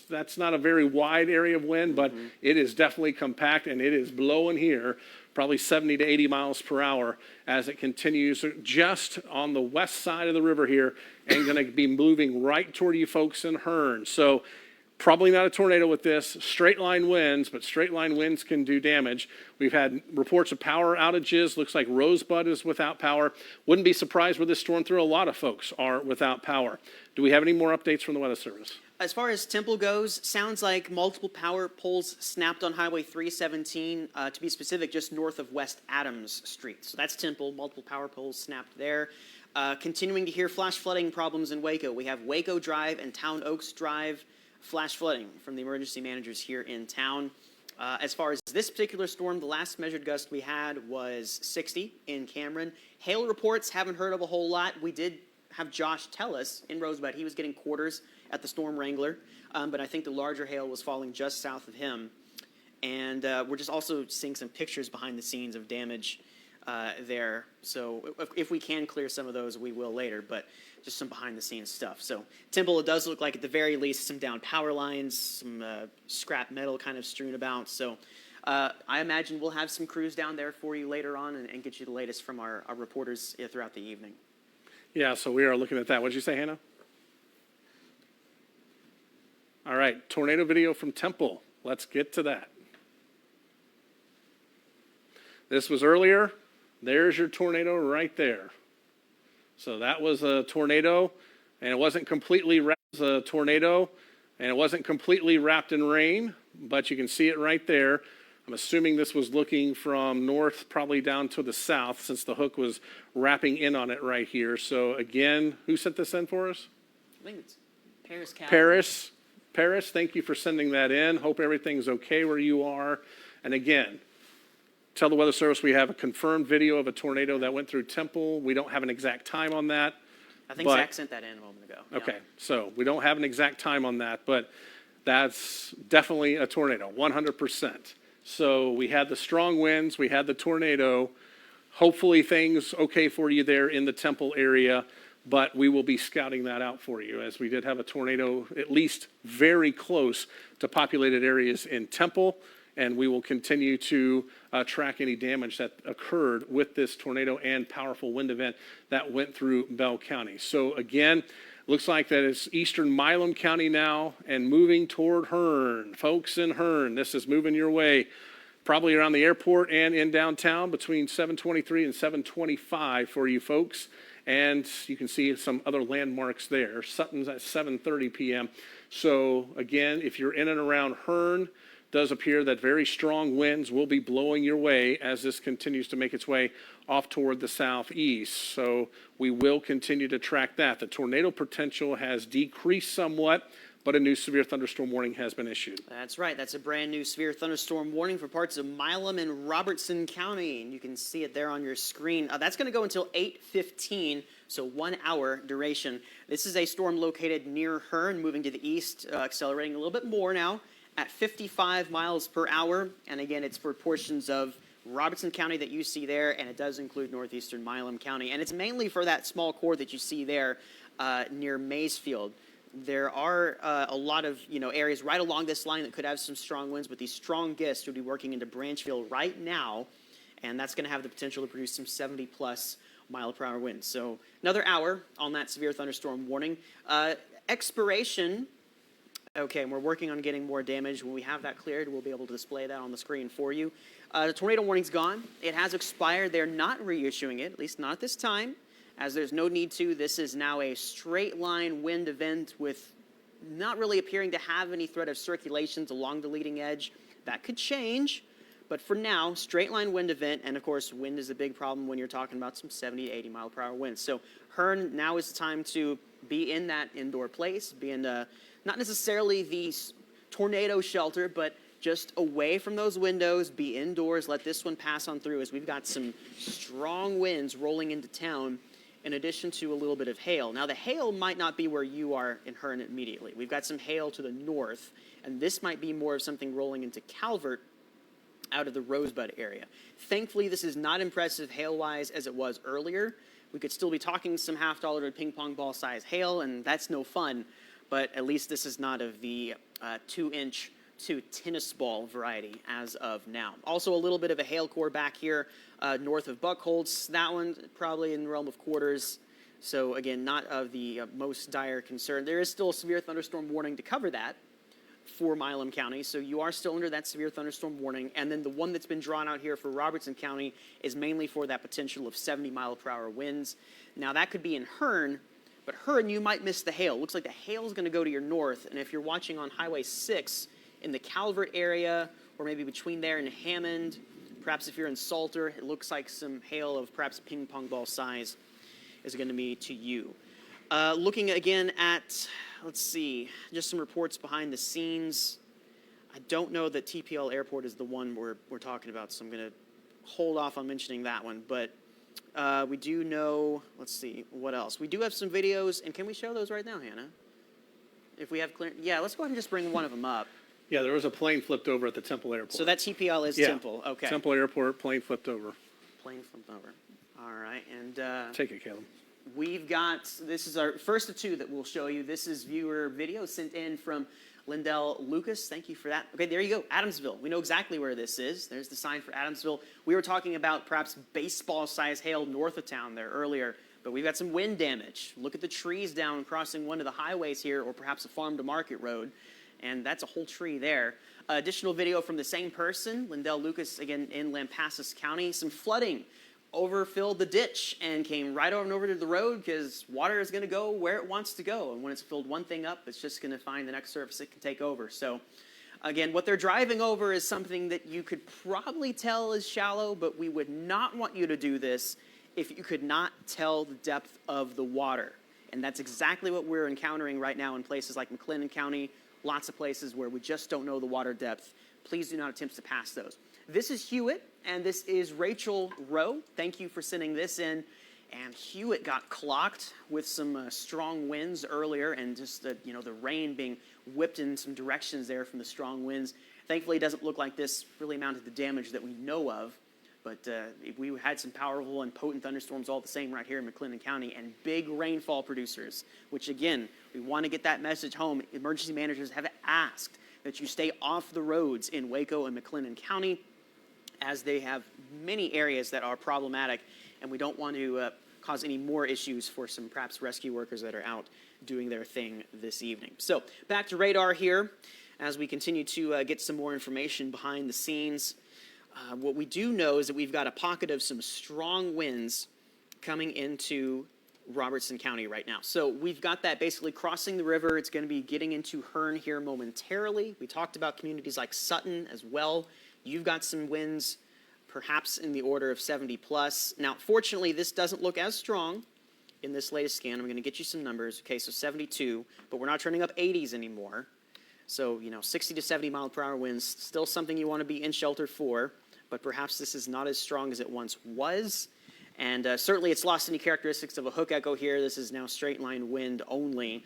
[SPEAKER 1] That's not a very wide area of wind, but it is definitely compact, and it is blowing here, probably 70 to 80 miles per hour as it continues just on the west side of the river here and going to be moving right toward you folks in Hearn. So probably not a tornado with this. Straight line winds, but straight line winds can do damage. We've had reports of power outages. Looks like Rosebud is without power. Wouldn't be surprised with this storm through. A lot of folks are without power. Do we have any more updates from the Weather Service?
[SPEAKER 2] As far as Temple goes, sounds like multiple power poles snapped on Highway 317, to be specific, just north of West Adams Street. So that's Temple, multiple power poles snapped there. Continuing to hear flash flooding problems in Waco. We have Waco Drive and Town Oaks Drive flash flooding from the emergency managers here in town. As far as this particular storm, the last measured gust we had was 60 in Cameron. Hail reports, haven't heard of a whole lot. We did have Josh tell us in Rosebud he was getting quarters at the Storm Wrangler, but I think the larger hail was falling just south of him. And we're just also seeing some pictures behind the scenes of damage there. So if we can clear some of those, we will later, but just some behind the scenes stuff. So Temple, it does look like at the very least some down power lines, some scrap metal kind of strewn about. So I imagine we'll have some crews down there for you later on and get you the latest from our reporters throughout the evening.
[SPEAKER 1] Yeah, so we are looking at that. What did you say, Hannah? All right, tornado video from Temple. Let's get to that. This was earlier. There's your tornado right there. So that was a tornado, and it wasn't completely wrapped as a tornado, and it wasn't completely wrapped in rain, but you can see it right there. I'm assuming this was looking from north probably down to the south since the hook was wrapping in on it right here. So again, who sent this in for us?
[SPEAKER 2] I think it's Paris Cal.
[SPEAKER 1] Paris, thank you for sending that in. Hope everything's okay where you are. And again, tell the Weather Service we have a confirmed video of a tornado that went through Temple. We don't have an exact time on that.
[SPEAKER 2] I think Zach sent that in a moment ago.
[SPEAKER 1] Okay, so we don't have an exact time on that, but that's definitely a tornado, 100%. So we had the strong winds, we had the tornado. Hopefully things okay for you there in the Temple area, but we will be scouting that out for you as we did have a tornado at least very close to populated areas in Temple. And we will continue to track any damage that occurred with this tornado and powerful wind event that went through Bell County. So again, looks like that is eastern Milam County now and moving toward Hearn. Folks in Hearn, this is moving your way probably around the airport and in downtown between 7:23 and 7:25 for you folks. And you can see some other landmarks there. Sutton's at 7:30 p.m. So again, if you're in and around Hearn, does appear that very strong winds will be blowing your way as this continues to make its way off toward the southeast. So we will continue to track that. The tornado potential has decreased somewhat, but a new severe thunderstorm warning has been issued.
[SPEAKER 2] That's right. That's a brand new severe thunderstorm warning for parts of Milam and Robertson County. And you can see it there on your screen. That's going to go until 8:15, so 1 hour duration. This is a storm located near Hearn, moving to the east, accelerating a little bit more now at 55 miles per hour. And again, it's for portions of Robertson County that you see there, and it does include northeastern Milam County. And it's mainly for that small core that you see there near Maysfield. There are a lot of areas right along this line that could have some strong winds, but these strong gusts would be working into Branchville right now, and that's going to have the potential to produce some 70-plus mile-per-hour winds. So another hour on that severe thunderstorm warning. Expiration. Okay, and we're working on getting more damage. When we have that cleared, we'll be able to display that on the screen for you. The tornado warning's gone. It has expired. They're not reissuing it, at least not at this time, as there's no need to. This is now a straight line wind event with not really appearing to have any threat of circulations along the leading edge. That could change, but for now, straight line wind event, and of course, wind is a big problem when you're talking about some 70 to 80 mile per hour winds. So Hearn, now is the time to be in that indoor place, be in not necessarily the tornado shelter, but just away from those windows, be indoors, let this one pass on through as we've got some strong winds rolling into town in addition to a little bit of hail. Now, the hail might not be where you are in Hearn immediately. We've got some hail to the north, and this might be more of something rolling into Calvert out of the Rosebud area. Thankfully, this is not impressive hail-wise as it was earlier. We could still be talking some half-dollar to ping-pong ball size hail, and that's no fun. But at least this is not of the 2-inch to tennis ball variety as of now. Also a little bit of a hail core back here north of Buckholz. That one probably in the realm of quarters. So again, not of the most dire concern. There is still a severe thunderstorm warning to cover that for Milam County. So you are still under that severe thunderstorm warning. And then the one that's been drawn out here for Robertson County is mainly for that potential of 70 mile per hour winds. Now that could be in Hearn, but Hearn, you might miss the hail. Looks like the hail is going to go to your north. And if you're watching on Highway 6 in the Calvert area, or maybe between there and Hammond, perhaps if you're in Salter, it looks like some hail of perhaps ping pong ball size is going to be to you. Looking again at, let's see, just some reports behind the scenes. I don't know that TPL Airport is the one we're talking about, so I'm going to hold off on mentioning that one. But we do know, let's see, what else? We do have some videos, and can we show those right now, Hannah? If we have clear, yeah, let's go ahead and just bring one of them up.
[SPEAKER 1] Yeah, there was a plane flipped over at the Temple Airport.
[SPEAKER 2] So that TPL is
[SPEAKER 1] Yeah.
[SPEAKER 2] Temple, okay.
[SPEAKER 1] Temple Airport, plane flipped over.
[SPEAKER 2] Plane flipped over. All right, and
[SPEAKER 1] Take it, Caleb.
[SPEAKER 2] we've got, this is our first of two that we'll show you. This is viewer video sent in from Lindell Lucas. Thank you for that. Okay, there you go, Adamsville. We know exactly where this is. There's the sign for Adamsville. We were talking about perhaps baseball-sized hail north of town there earlier, but we've got some wind damage. Look at the trees down crossing one of the highways here, or perhaps a farm-to-market road, and that's a whole tree there. Additional video from the same person, Lindell Lucas, again in Lampasas County. Some flooding overfilled the ditch and came right on over to the road because water is going to go where it wants to go. And when it's filled one thing up, it's just going to find the next surface it can take over. So, again, what they're driving over is something that you could probably tell is shallow, but we would not want you to do this if you could not tell the depth of the water. And that's exactly what we're encountering right now in places like McLennan County, lots of places where we just don't know the water depth. Please do not attempt to pass those. This is Hewitt, and this is Rachel Rowe. Thank you for sending this in. And Hewitt got clocked with some strong winds earlier, and just the rain being whipped in some directions there from the strong winds. Thankfully, it doesn't look like this really amounted to damage that we know of. But we had some powerful and potent thunderstorms all the same right here in McLennan County, and big rainfall producers, which again, we want to get that message home. Emergency managers have asked that you stay off the roads in Waco and McLennan County, as they have many areas that are problematic, and we don't want to cause any more issues for some perhaps rescue workers that are out doing their thing this evening. So back to radar here as we continue to get some more information behind the scenes. What we do know is that we've got a pocket of some strong winds coming into Robertson County right now. So we've got that basically crossing the river. It's going to be getting into Hearn here momentarily. We talked about communities like Sutton as well. You've got some winds perhaps in the order of 70 plus. Now, fortunately, this doesn't look as strong in this latest scan. I'm going to get you some numbers. Okay, so 72, but we're not turning up 80s anymore. So, 60 to 70 mile per hour winds, still something you want to be in shelter for, but perhaps this is not as strong as it once was. And certainly it's lost any characteristics of a hook echo here. This is now straight line wind only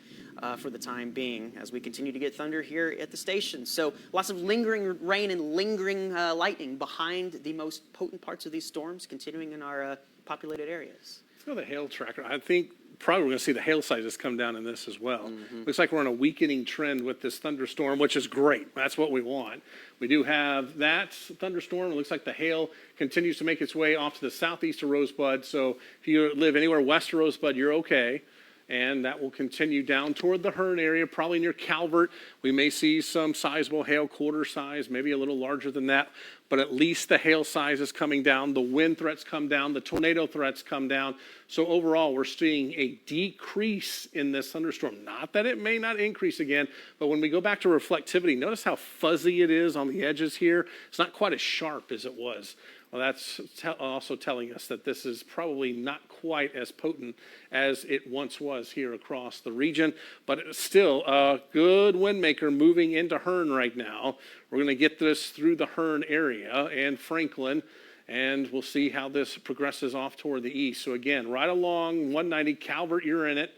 [SPEAKER 2] for the time being as we continue to get thunder here at the station. So lots of lingering rain and lingering lightning behind the most potent parts of these storms continuing in our populated areas.
[SPEAKER 1] Let's go to the hail tracker. I think probably we're going to see the hail sizes come down in this as well. Looks like we're on a weakening trend with this thunderstorm, which is great. That's what we want. We do have that thunderstorm. It looks like the hail continues to make its way off to the southeast of Rosebud. So if you live anywhere west of Rosebud, you're okay. And that will continue down toward the Hearn area, probably near Calvert. We may see some sizable hail, quarter size, maybe a little larger than that. But at least the hail size is coming down. The wind threats come down. The tornado threats come down. So overall, we're seeing a decrease in this thunderstorm. Not that it may not increase again, but when we go back to reflectivity, notice how fuzzy it is on the edges here. It's not quite as sharp as it was. Well, that's also telling us that this is probably not quite as potent as it once was here across the region, but it's still a good wind maker moving into Hearn right now. We're going to get this through the Hearn area and Franklin, and we'll see how this progresses off toward the east. So again, right along 190, Calvert, you're in it.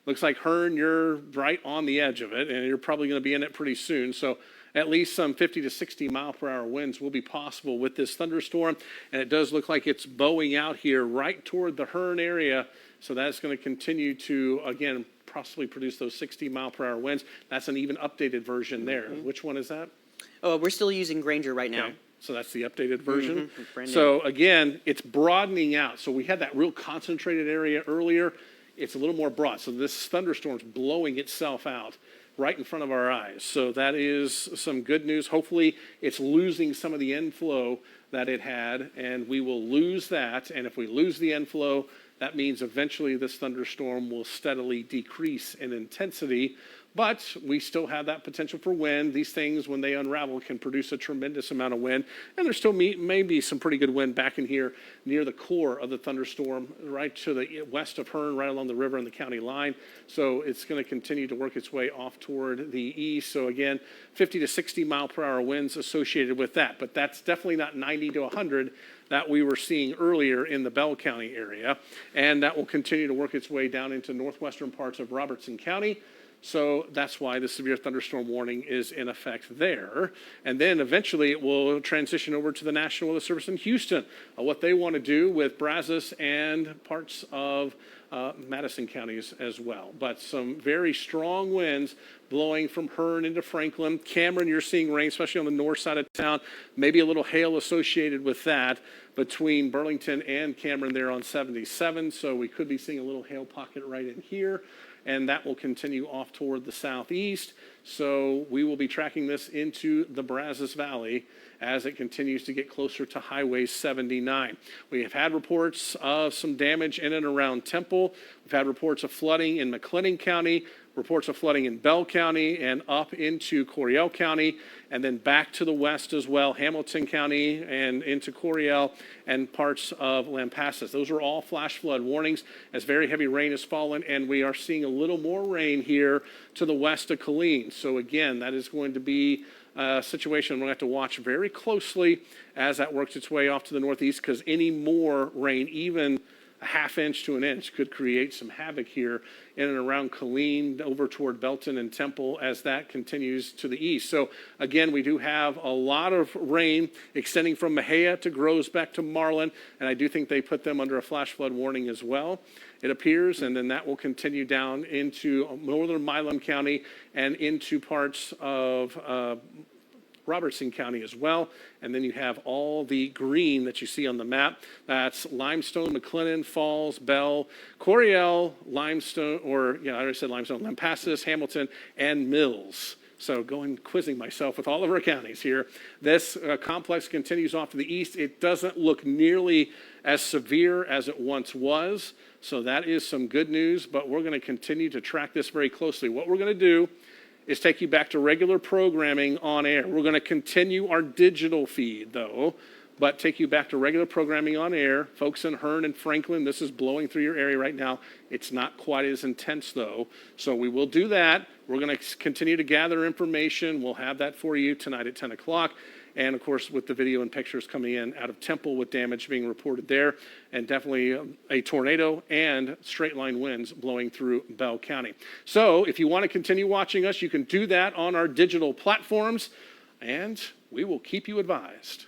[SPEAKER 1] Looks like Hearn, you're right on the edge of it, and you're probably going to be in it pretty soon. So at least some 50 to 60 mile per hour winds will be possible with this thunderstorm. And it does look like it's bowing out here right toward the Hearn area. So that's going to continue to, again, possibly produce those 60 mile per hour winds. That's an even updated version there. Which one is that?
[SPEAKER 2] Oh, we're still using Granger right now.
[SPEAKER 1] Okay. So that's the updated version.
[SPEAKER 2] Brand new.
[SPEAKER 1] So again, it's broadening out. So we had that real concentrated area earlier. It's a little more broad. So this thunderstorm's blowing itself out right in front of our eyes. So that is some good news. Hopefully it's losing some of the inflow that it had, and we will lose that. And if we lose the inflow, That means eventually this thunderstorm will steadily decrease in intensity, but we still have that potential for wind. These things, when they unravel, can produce a tremendous amount of wind, and there still may be some pretty good wind back in here near the core of the thunderstorm, right to the west of Hearn, right along the river and the county line. So it's going to continue to work its way off toward the east. So again, 50 to 60 mile per hour winds associated with that, but that's definitely not 90 to 100 that we were seeing earlier in the Bell County area, and that will continue to work its way down into northwestern parts of Robertson County. So that's why the severe thunderstorm warning is in effect there. And then eventually it will transition over to the National Weather Service in Houston, what they want to do with Brazos and parts of Madison counties as well. But some very strong winds blowing from Hearn into Franklin. Cameron, you're seeing rain, especially on the north side of town. Maybe a little hail associated with that between Burlington and Cameron there on 77. So we could be seeing a little hail pocket right in here. And that will continue off toward the southeast. So we will be tracking this into the Brazos Valley as it continues to get closer to Highway 79. We have had reports of some damage in and around Temple. We've had reports of flooding in McLennan County, reports of flooding in Bell County and up into Coryell County, and then back to the west as well, Hamilton County and into Coryell and parts of Lampasas. Those are all flash flood warnings as very heavy rain has fallen, and we are seeing a little more rain here to the west of Killeen. So again, that is going to be a situation we're going to have to watch very closely as that works its way off to the northeast, because any more rain, even a half inch to an inch, could create some havoc here in and around Killeen over toward Belton and Temple as that continues to the east. So again, we do have a lot of rain extending from Mejia to Groves back to Marlin, and I do think they put them under a flash flood warning as well, it appears, and then that will continue down into northern Milam County and into parts of Robertson County as well. And then you have all the green that you see on the map. That's Limestone, McLennan, Falls, Bell, Coryell, Limestone, or, I already said Limestone, Lampasas, Hamilton, and Mills. So going quizzing myself with all of our counties here. This complex continues off to the east. It doesn't look nearly as severe as it once was. So that is some good news, but we're going to continue to track this very closely. What we're going to do is take you back to regular programming on air. We're going to continue our digital feed, though, but take you back to regular programming on air. Folks in Hearn and Franklin, this is blowing through your area right now. It's not quite as intense, though, so we will do that. We're going to continue to gather information. We'll have that for you tonight at 10 o'clock. And, of course, with the video and pictures coming in out of Temple with damage being reported there, and definitely a tornado and straight-line winds blowing through Bell County. So if you want to continue watching us, you can do that on our digital platforms, and we will keep you advised.